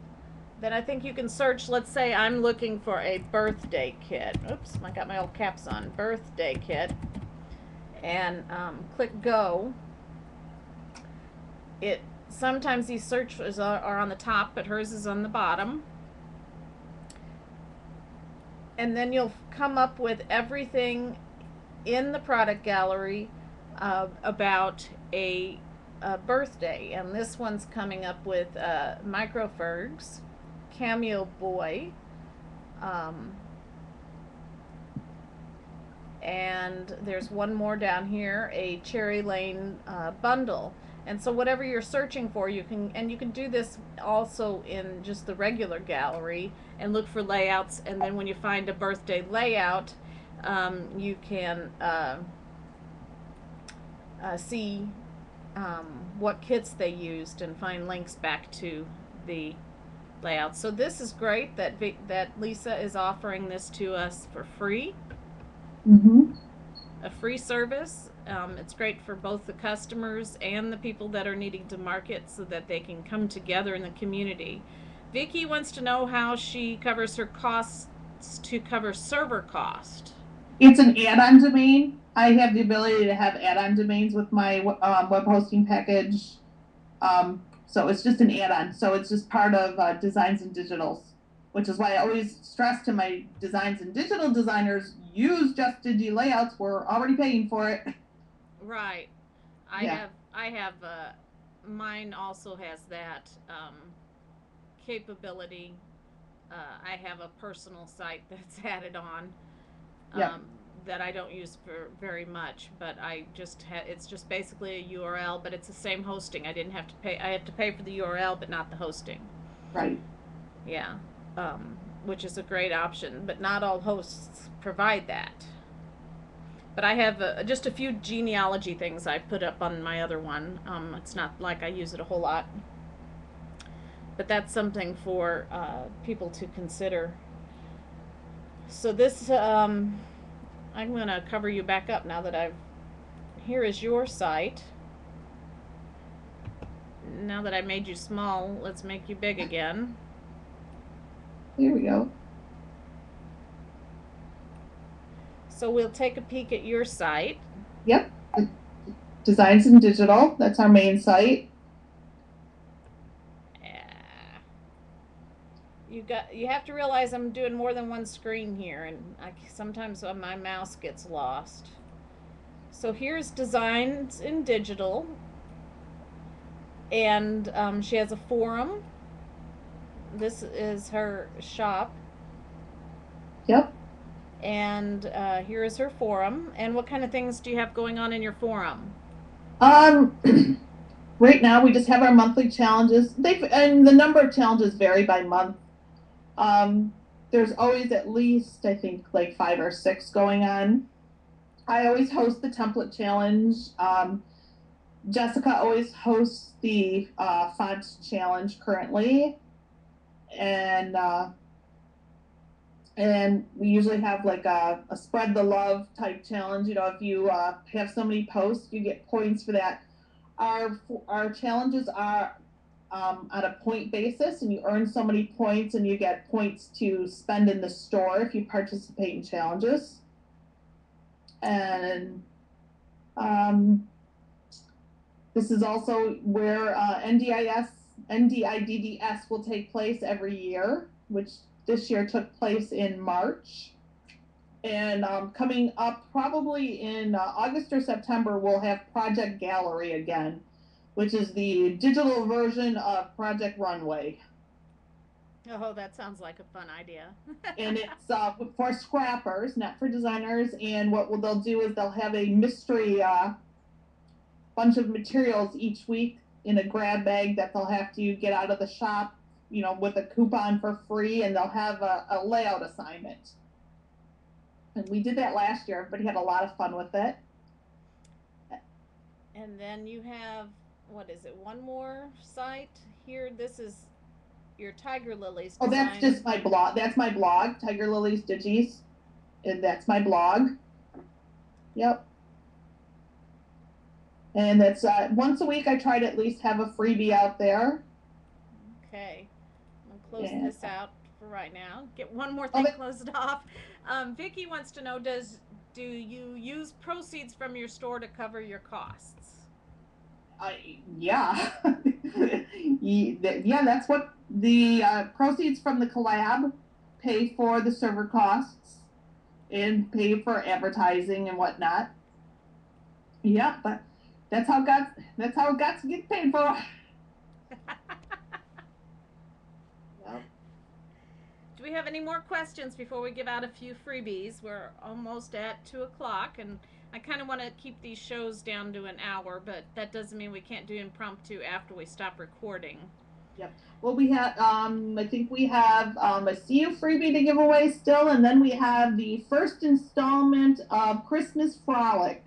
Then I think you can search. Let's say I'm looking for a birthday kit. Oops, I got my old caps on. Birthday kit, and click go. It sometimes these searches are on the top, but hers is on the bottom. And then you'll come up with everything in the product gallery about a birthday. And this one's coming up with Micro Fergs, Cameo Boy, and there's one more down here, a Cherry Lane bundle. And so whatever you're searching for, you can do this also in just the regular gallery and look for layouts. And then when you find a birthday layout, you can see what kits they used and find links back to the layout. So this is great that Lisa is offering this to us for free. Mm-hmm. A free service. It's great for both the customers and the people that are needing to market so that they can come together in the community. Vicki wants to know how she covers her costs to cover server cost. It's an add-on domain. I have the ability to have add-on domains with my web hosting package. So it's just an add-on. So it's just part of Designs and Digitals, which is why I always stress to my Designs and Digital designers, use Just Digi layouts. We're already paying for it. Right. I have mine also has that capability. I have a personal site that's added on. That I don't use for very much, but I just it's just basically a URL, but it's the same hosting. I didn't have to pay. I have to pay for the URL, but not the hosting. Right. Yeah, which is a great option, but not all hosts provide that. But I have just a few genealogy things I put up on my other one. It's not like I use it a whole lot, but that's something for people to consider. So this. I'm going to cover you back up now that here is your site. Now that I made you small, let's make you big again. Here we go. So we'll take a peek at your site. Yep. Designs and Digital, that's our main site. You have to realize I'm doing more than one screen here, and sometimes my mouse gets lost. So here's Designs in Digital, and she has a forum. This is her shop. Yep. And here is her forum. And what kind of things do you have going on in your forum? Um, right now we just have our monthly challenges. And the number of challenges vary by month. Um, there's always at least, I think, like 5 or 6 going on. I always host the template challenge. Jessica always hosts the font challenge currently, and we usually have like a spread the love type challenge. You know, if you have so many posts, you get points for that. Our challenges are on a point basis, and you earn so many points, and you get points to spend in the store if you participate in challenges. And this is also where NDIDDS will take place every year, which this year took place in March. And coming up probably in August or September, we'll have Project Gallery again, which is the digital version of Project Runway. Oh, that sounds like a fun idea. And it's for scrappers, not for designers. And what they'll do is they'll have a mystery bunch of materials each week in a grab bag that they'll have to get out of the shop, you know, with a coupon for free, and they'll have a layout assignment. And we did that last year. Everybody had a lot of fun with it. And then you have, what is it, one more site here? This is your Tiger Lilies design. Oh, that's just my blog. That's my blog, Tiger Lilies Digis. And that's my blog. Yep. And that's once a week I try to at least have a freebie out there. Okay. I'll close this out for right now. Get one more thing closed off. Vicki wants to know, do you use proceeds from your store to cover your costs? Yeah. Yeah, that's what the proceeds from the collab pay for the server costs and pay for advertising and whatnot. Yeah, but that's how it got to get paid for. Yep. Do we have any more questions before we give out a few freebies? We're almost at 2:00, and I kind of want to keep these shows down to an hour, but that doesn't mean we can't do impromptu after we stop recording. Yep. Well, we have, I think we have a CU freebie to give away still, and then we have the first installment of Christmas Frolic.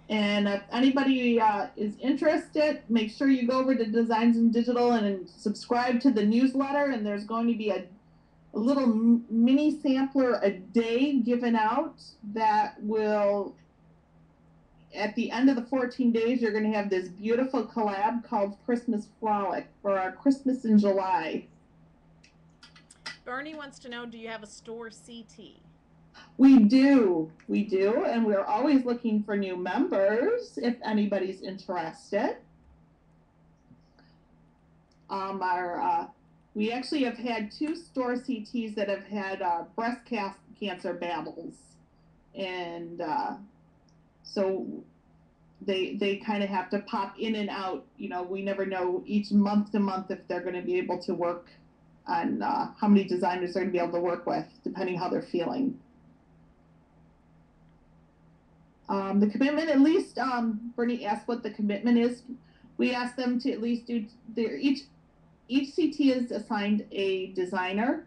And if anybody is interested, make sure you go over to Designs in Digital and subscribe to the newsletter, and there's going to be a little mini sampler a day given out that will, at the end of the 14 days, you're going to have this beautiful collab called Christmas Frolic for our Christmas in July. Bernie wants to know, do you have a store CT? We do, and we're always looking for new members if anybody's interested. We actually have had 2 store CTs that have had breast cancer battles, and so they kind of have to pop in and out. You know, we never know each month to month if they're going to be able to work on how many designers they're going to be able to work with, depending how they're feeling. The commitment, at least, Bernie asked what the commitment is. We asked them to at least do each CT is assigned a designer,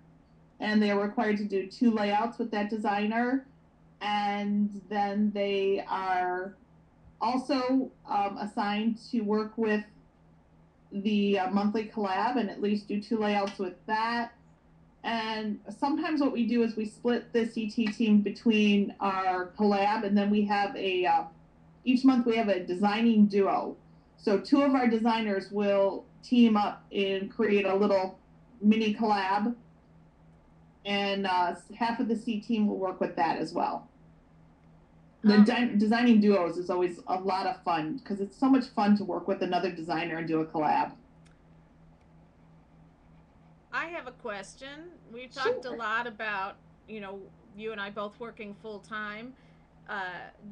and they are required to do 2 layouts with that designer, and then they are also assigned to work with the monthly collab and at least do 2 layouts with that. And sometimes what we do is we split the CT team between our collab, and then we have each month we have a designing duo. So 2 of our designers will team up and create a little mini collab, and half of the C team will work with that as well. The designing duos is always a lot of fun because it's so much fun to work with another designer and do a collab. I have a question. We've talked a lot about, you know, you and I both working full time.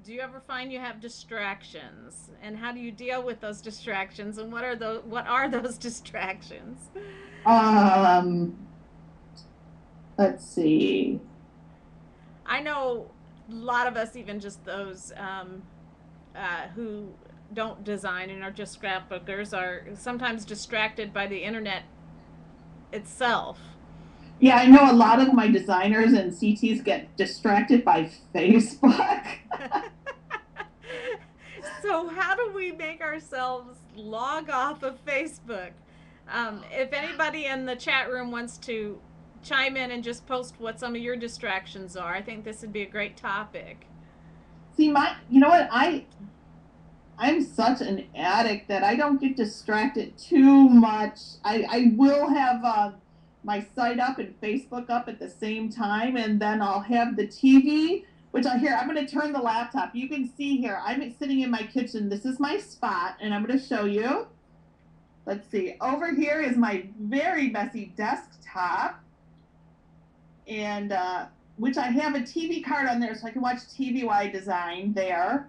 Do you ever find you have distractions, and how do you deal with those distractions, and what are those distractions? Let's see. I know a lot of us, even just those who don't design and are just scrapbookers, are sometimes distracted by the internet itself. Yeah, I know a lot of my designers and CTs get distracted by Facebook. So, how do we make ourselves log off of Facebook? If anybody in the chat room wants to chime in and just post what some of your distractions are, I think this would be a great topic. See, you know what? I'm such an addict that I don't get distracted too much. I will have my site up and Facebook up at the same time, and then I'll have the TV, which I'm going to turn the laptop. You can see here, I'm sitting in my kitchen. This is my spot, and I'm going to show you. Let's see. Over here is my very messy desktop, and which I have a TV card on there so I can watch TV while I design there.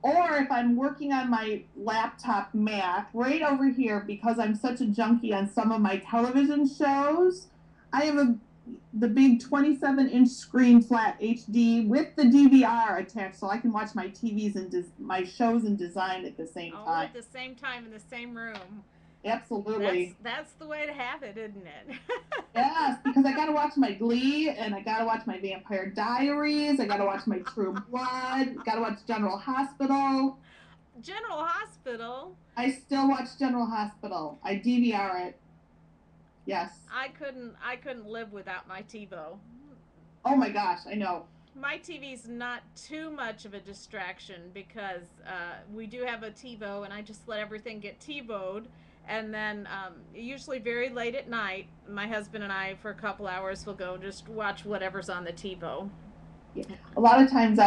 Or if I'm working on my laptop Mac, right over here, because I'm such a junkie on some of my television shows, I have the big 27-inch screen flat HD with the DVR attached, so I can watch my TVs and my shows and design at the same All time. at the same time in the same room. Absolutely. That's the way to have it, isn't it? Yes, because I got to watch my Glee, and I got to watch my Vampire Diaries. I got to watch my True Blood. Got to watch General Hospital. General Hospital. I still watch General Hospital. I DVR it. Yes. I couldn't live without my TiVo. Oh my gosh, I know. My TV's not too much of a distraction because we do have a TiVo, and I just let everything get TiVo'd. And then usually very late at night, my husband and I, for a couple hours, will go just watch whatever's on the TiVo. Yeah. A lot of times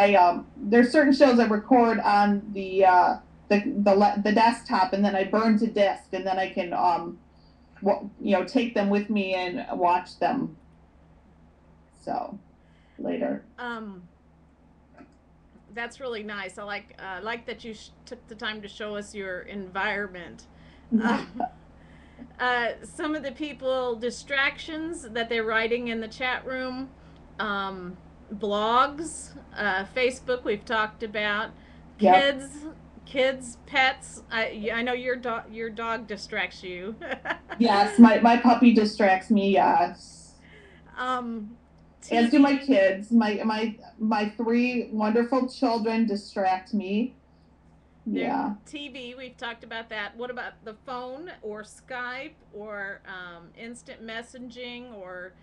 there's certain shows I record on the desktop, and then I burn to disk, and then I can take them with me and watch them. So later. That's really nice. I like that you took the time to show us your environment. Some of the people distractions that they're writing in the chat room, blogs, Facebook we've talked about, Yep. kids, pets. I know your dog distracts you. Yes, my puppy distracts me. Yes. As do my kids. My three wonderful children distract me. Yeah. TV, we've talked about that. What about the phone or Skype or instant messaging or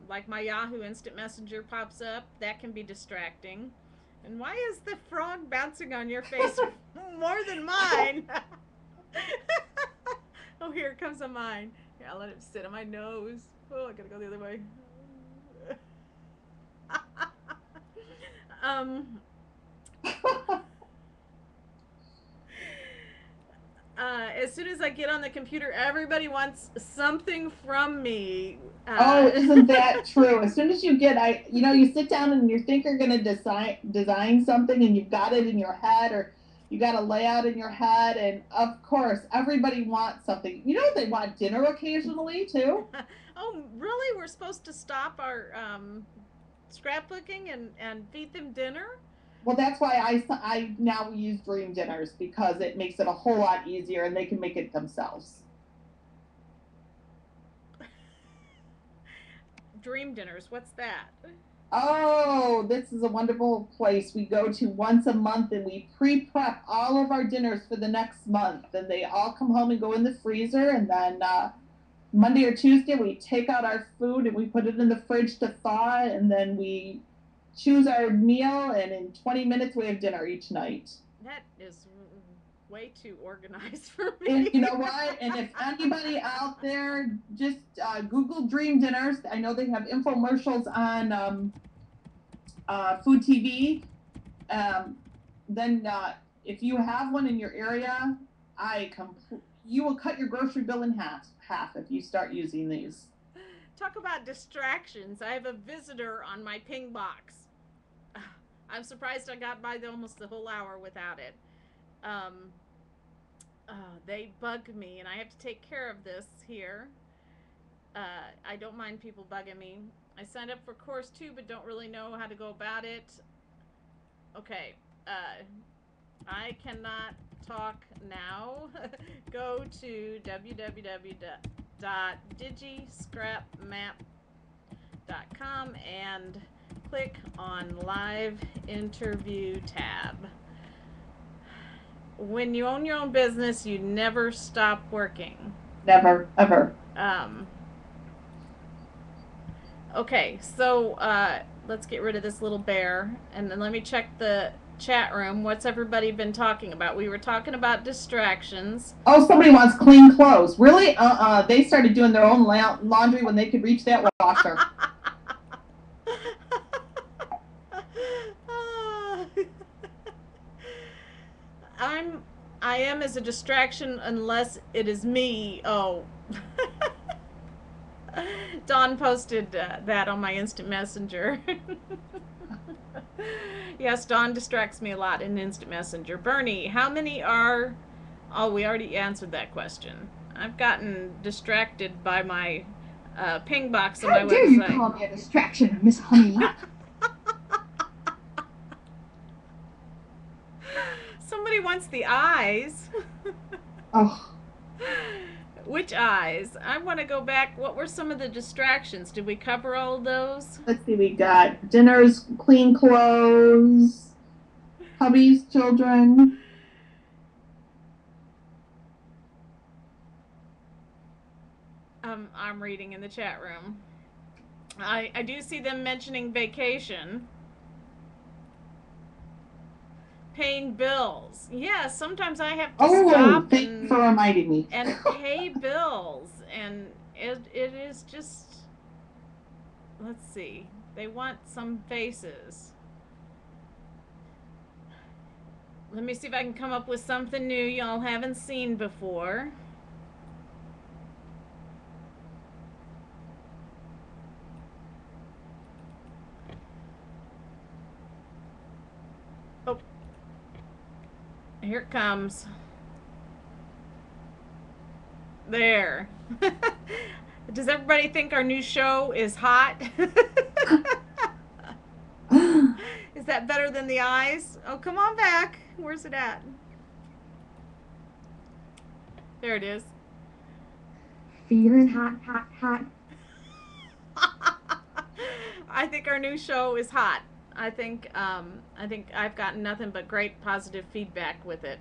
like my Yahoo Instant Messenger pops up? That can be distracting. And why is the frog bouncing on your face more than mine? Oh, here it comes on mine. Here, I'll let it sit on my nose. Oh, I gotta go the other way. As soon as I get on the computer, everybody wants something from me. Oh, isn't that true? As soon as you you sit down and you think you're going to design something, and you've got it in your head, or you got a layout in your head, and of course, everybody wants something. You know, they want dinner occasionally too. Oh, really? We're supposed to stop our scrapbooking and feed them dinner? Well, that's why I now use Dream Dinners, because it makes it a whole lot easier, and they can make it themselves. Dream Dinners, what's that? Oh, this is a wonderful place we go to once a month, and we pre-prep all of our dinners for the next month. And they all come home and go in the freezer, and then Monday or Tuesday we take out our food and we put it in the fridge to thaw, and then we choose our meal, and in 20 minutes we have dinner each night. That is way too organized for me. And you know what? And if anybody out there, just Google Dream Dinners. I know they have infomercials on Food TV. Then if you have one in your area, you will cut your grocery bill in half if you start using these. Talk about distractions. I have a visitor on my ping box. I'm surprised I got by almost the whole hour without it. They bug me, and I have to take care of this here. I don't mind people bugging me. I signed up for course 2, but don't really know how to go about it. Okay. I cannot talk now. Go to www.DigiscrapMap.com and click on Live Interview tab. When you own your own business, you never stop working. Never, ever. Okay, so let's get rid of this little bear, and then let me check the chat room. What's everybody been talking about? We were talking about distractions. Oh, somebody wants clean clothes. Really? They started doing their own laundry when they could reach that washer. I am as a distraction unless it is me. Oh. Dawn posted that on my instant messenger. Yes, Dawn distracts me a lot in instant messenger. Bernie, how many are... Oh, we already answered that question. I've gotten distracted by my ping box on my website. How dare you call me a distraction, Miss Honey? Somebody wants the eyes. Oh. Which eyes? I want to go back. What were some of the distractions? Did we cover all of those? Let's see, we got dinners, clean clothes, hubbies, children. I'm reading in the chat room. I do see them mentioning vacation. Paying bills. Yeah, sometimes I have to stop thank you for reminding me. and pay bills. And it is just... Let's see. They want some faces. Let me see if I can come up with something new y'all haven't seen before. Oh. Here it comes. There. Does everybody think our new show is hot? Is that better than the eyes? Oh, come on back. Where's it at? There it is. Feeling hot, hot, hot. I think our new show is hot. I think I've gotten nothing but great positive feedback with it,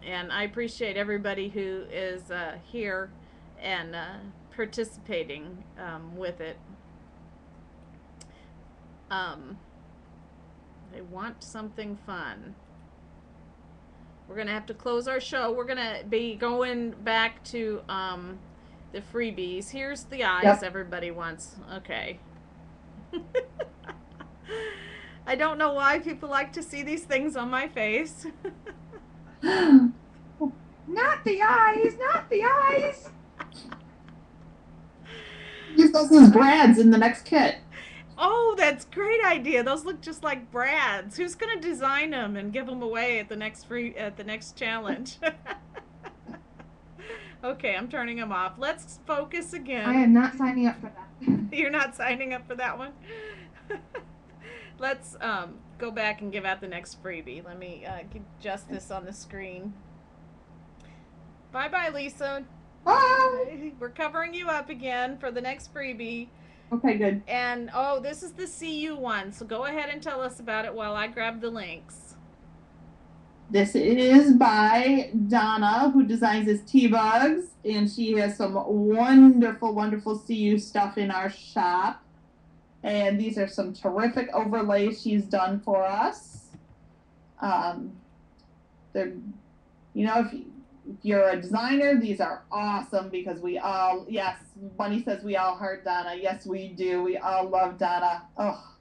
and I appreciate everybody who is here and participating with it. They want something fun. We're gonna have to close our show. We're gonna be going back to the freebies. Here's the eyes everybody wants. Okay. I don't know why people like to see these things on my face. Not the eyes, not the eyes. Use those as brads in the next kit. Oh, that's a great idea. Those look just like brads. Who's gonna design them and give them away at the next challenge? Okay, I'm turning them off. Let's focus again. I am not signing up for that. You're not signing up for that one? Let's go back and give out the next freebie. Let me adjust this on the screen. Bye-bye, Lisa. Bye. We're covering you up again for the next freebie. Okay, good. And, oh, this is the CU one, so go ahead and tell us about it while I grab the links. This is by Donna, who designs his T-Bugs, and she has some wonderful, wonderful CU stuff in our shop. And these are some terrific overlays she's done for us. They're, you know, if you're a designer, these are awesome because we all, yes, Bunny says we all heard Donna. Yes, we do. We all love Donna. Oh.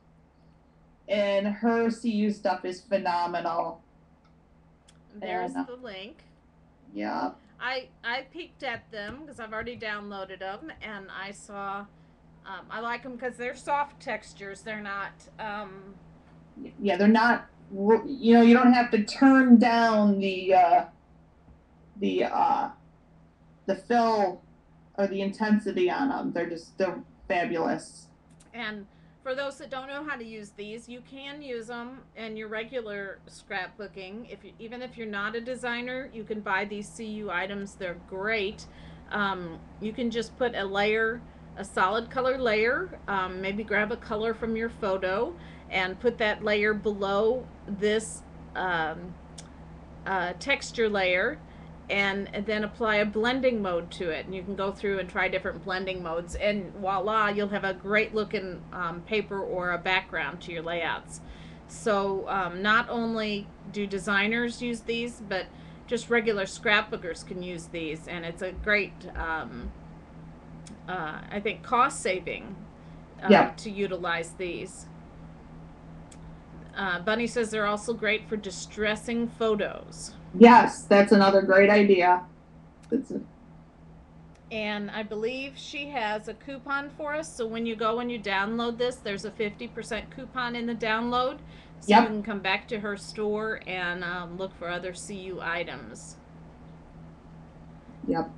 And her CU stuff is phenomenal. There's the link. Yeah. I peeked at them because I've already downloaded them, and I saw... I like them because they're soft textures. They're not... Yeah, they're not... You know, you don't have to turn down the fill or the intensity on them. They're fabulous. And for those that don't know how to use these, you can use them in your regular scrapbooking. Even if you're not a designer, you can buy these CU items. They're great. You can just put a layer, a solid color layer, maybe grab a color from your photo and put that layer below this um, texture layer, and then apply a blending mode to it. And you can go through and try different blending modes, and voila, you'll have a great looking paper or a background to your layouts. So not only do designers use these, but just regular scrapbookers can use these, and it's a great, I think, cost saving to utilize these. Bunny says they're also great for distressing photos. Yes, that's another great idea. And I believe she has a coupon for us. So when you go and you download this, there's a 50% coupon in the download. So you can come back to her store and look for other CU items. Yep.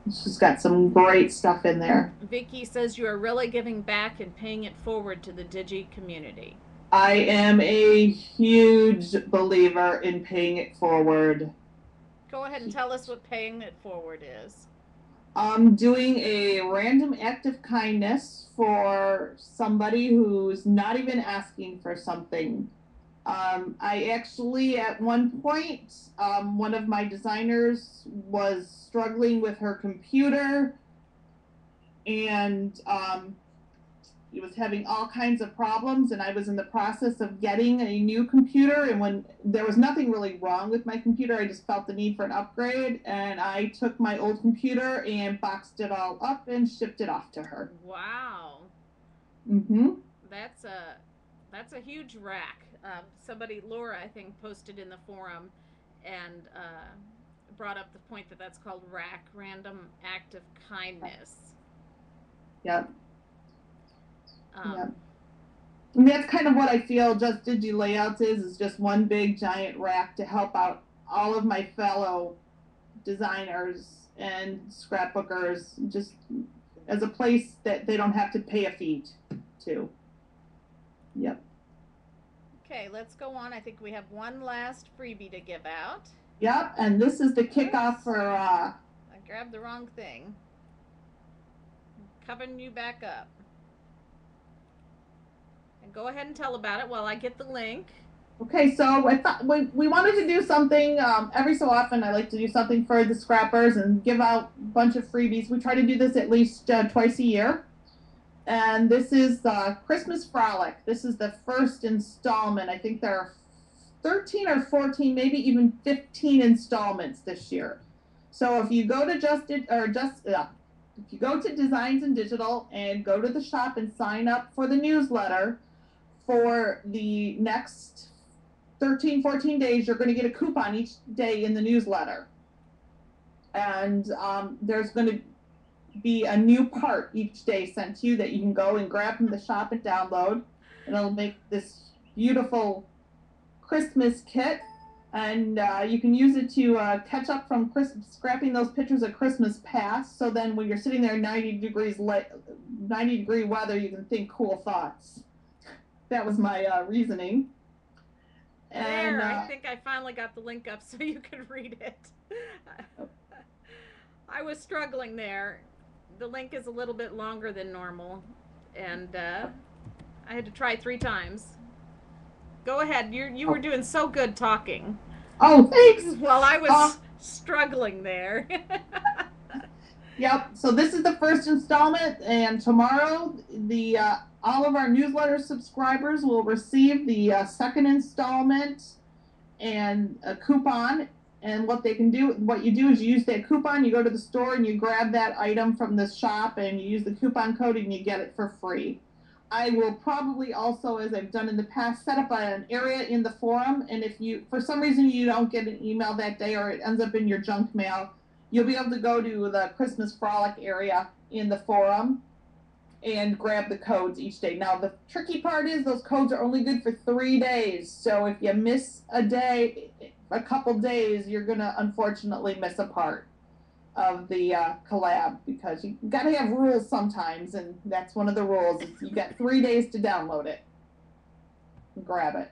She's got some great stuff in there. Vicky says you are really giving back and paying it forward to the Digi community. I am a huge believer in paying it forward. Go ahead and tell us what paying it forward is. Doing a random act of kindness for somebody who's not even asking for something. I actually, at one point, one of my designers was struggling with her computer, and he was having all kinds of problems, and I was in the process of getting a new computer, and when there was nothing really wrong with my computer, I just felt the need for an upgrade, and I took my old computer and boxed it all up and shipped it off to her. Wow. Mm-hmm. That's a huge rack. Somebody, Laura, I think, posted in the forum and brought up the point that that's called rack, random act of kindness. Yep. Yep. And that's kind of what I feel Just Digi Layouts is just one big giant rack to help out all of my fellow designers and scrapbookers, just as a place that they don't have to pay a fee to. Yep. Okay, let's go on. I think we have one last freebie to give out. Yep, and this is the kickoff for... I grabbed the wrong thing. I'm covering you back up. And go ahead and tell about it while I get the link. Okay, so I thought we wanted to do something, every so often I like to do something for the scrappers and give out a bunch of freebies. We try to do this at least twice a year. And this is Christmas Frolic. This is the first installment. I think there are 13 or 14, maybe even 15 installments this year. So if you go to if you go to Designs and Digital and go to the shop and sign up for the newsletter for the next 13, 14 days, you're going to get a coupon each day in the newsletter. And there's going to be a new part each day sent to you that you can go and grab from the shop and download, and it'll make this beautiful Christmas kit, and you can use it to catch up from scrapping those pictures of Christmas past, so then when you're sitting there in 90 degree weather, you can think cool thoughts. That was my reasoning. And I think I finally got the link up so you can read it. I was struggling there. The link is a little bit longer than normal, and I had to try 3 times. Go ahead. You were doing so good talking. Oh, thanks. While I was struggling there. Yep. So this is the first installment, and tomorrow the all of our newsletter subscribers will receive the second installment and a coupon. And what you do is you use that coupon, you go to the store and you grab that item from the shop and you use the coupon code and you get it for free. I will probably also, as I've done in the past, set up an area in the forum, and if you, for some reason, you don't get an email that day or it ends up in your junk mail, you'll be able to go to the Christmas Frolic area in the forum and grab the codes each day. Now, the tricky part is those codes are only good for 3 days, so if you miss a couple days, you're going to unfortunately miss a part. of the collab, because you got to have rules sometimes, and that's one of the rules. Is you got 3 days to download it. Grab it.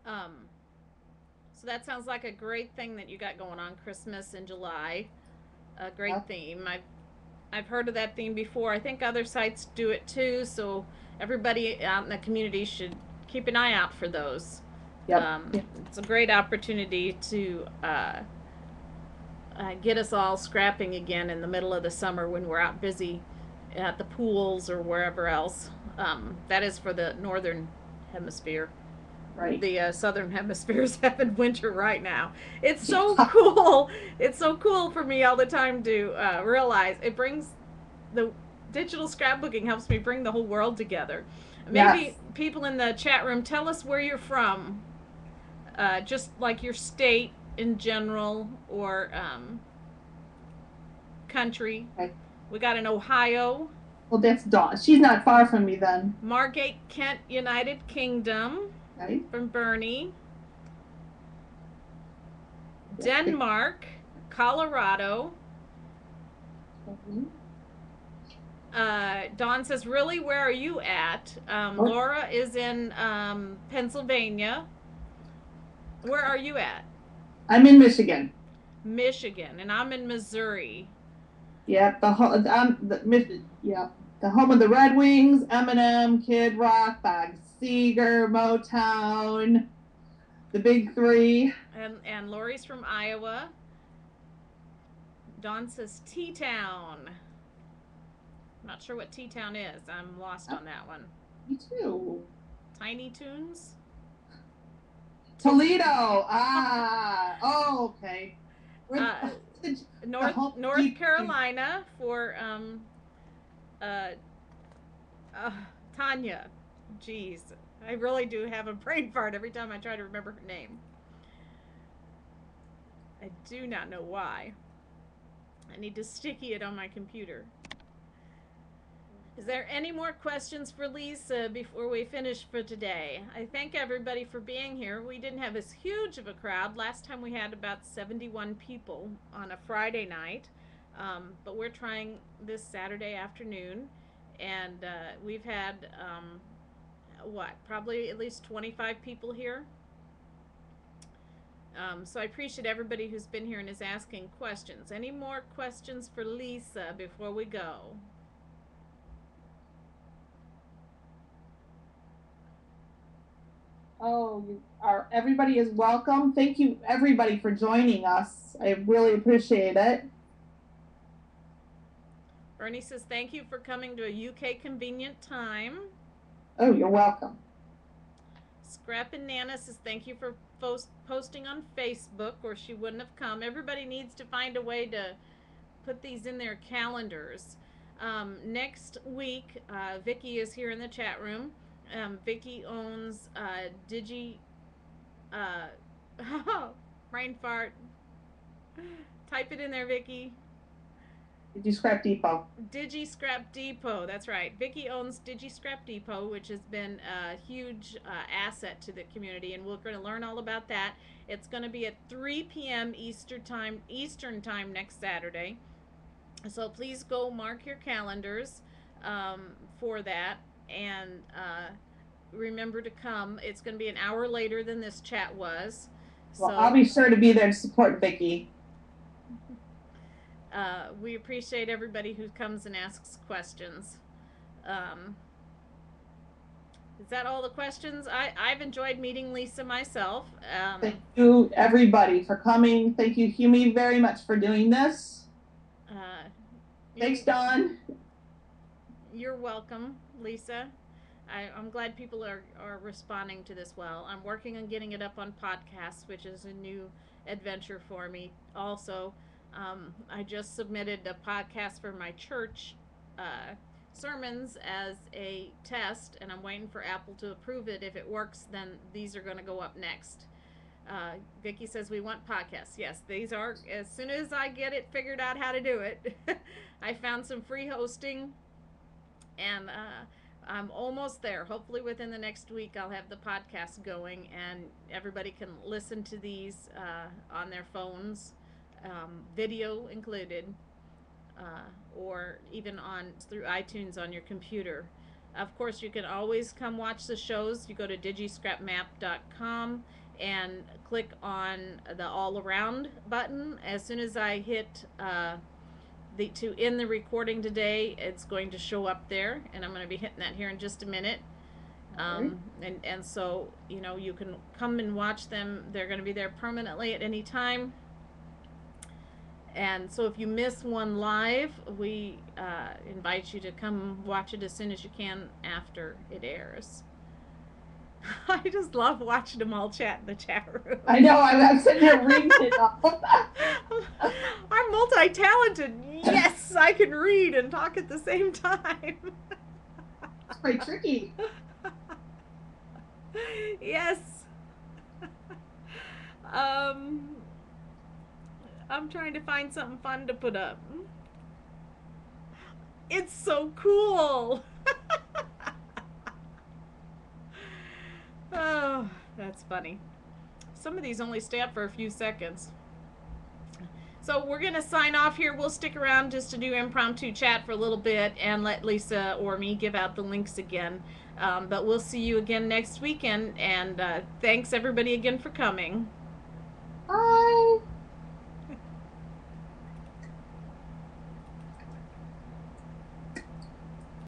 So that sounds like a great thing that you got going on, Christmas in July. A great theme. I've heard of that theme before. I think other sites do it too, so everybody out in the community should keep an eye out for those. Yep. It's a great opportunity to get us all scrapping again in the middle of the summer when we're out busy at the pools or wherever else. That is for the northern hemisphere. Right. The southern hemisphere is having winter right now. It's so cool. It's so cool for me all the time to realize it brings the digital scrapbooking helps me bring the whole world together. Maybe people in the chat room, tell us where you're from, just like your state in general, or country. Okay. We got an Ohio. Well, that's Dawn. She's not far from me then. Margate, Kent, United Kingdom. Right. From Bernie. Denmark, Colorado. Dawn says, really, where are you at? Laura is in Pennsylvania. Where are you at? I'm in Michigan. Michigan, and I'm in Missouri. Yeah, the home of the Red Wings, Eminem, Kid Rock, Bob Seger, Motown, the big three. And Lori's from Iowa. Dawn says T-Town. Not sure what T-Town is. I'm lost on that one. Me too. Tiny Toons? Toledo. Oh, okay. North Carolina for Tanya. Jeez, I really do have a brain fart every time I try to remember her name. I do not know why. I need to sticky it on my computer. Is there any more questions for Lisa before we finish for today? I thank everybody for being here. We didn't have as huge of a crowd. Last time we had about 71 people on a Friday night. But we're trying this Saturday afternoon. And we've had, probably at least 25 people here. So I appreciate everybody who's been here and is asking questions. Any more questions for Lisa before we go? Oh, everybody is welcome. Thank you, everybody, for joining us. I really appreciate it. Bernie says, thank you for coming to a UK convenient time. Oh, you're welcome. Scrap and Nana says, thank you for posting on Facebook, or she wouldn't have come. Everybody needs to find a way to put these in their calendars. Next week, Vicki is here in the chat room. Vicki owns brain fart. Type it in there, Vicki. DigiscrapMap Depot. DigiscrapMap Depot, that's right. Vicki owns DigiscrapMap Depot, which has been a huge asset to the community, and we're going to learn all about that. It's going to be at 3 p.m. Eastern time next Saturday. So please go mark your calendars for that, and remember to come. It's going to be an hour later than this chat was. Well, so I'll be sure to be there to support Vicki. We appreciate everybody who comes and asks questions. Is that all the questions? I've enjoyed meeting Lisa myself. Thank you, everybody, for coming. Thank you, Humi, very much for doing this. Thanks, Dawn. You're welcome, Lisa. I'm glad people are responding to this well. I'm working on getting it up on podcasts, which is a new adventure for me also. I just submitted a podcast for my church sermons as a test, and I'm waiting for Apple to approve it. If it works, then these are going to go up next. Vicki says we want podcasts. Yes, these are, as soon as I get it figured out how to do it. I found some free hosting, and I'm almost there. Hopefully within the next week I'll have the podcast going, and everybody can listen to these on their phones video included, or even on through iTunes on your computer. Of course, you can always come watch the shows. You go to DigiscrapMap.com and click on the all around button. As soon as I hit to end the recording today, it's going to show up there, and I'm going to be hitting that here in just a minute. And so, you know, you can come and watch them. They're going to be there permanently at any time. And so if you miss one live, we invite you to come watch it as soon as you can after it airs. I just love watching them all chat in the chat room. I know, I'm sitting here reading it all. I'm multi-talented. Yes, I can read and talk at the same time. It's pretty tricky. Yes. I'm trying to find something fun to put up. It's so cool. Oh, that's funny. Some of these only stay up for a few seconds. So we're going to sign off here. We'll stick around just to do impromptu chat for a little bit and let Lisa or me give out the links again. But we'll see you again next weekend. And thanks everybody again for coming. Bye.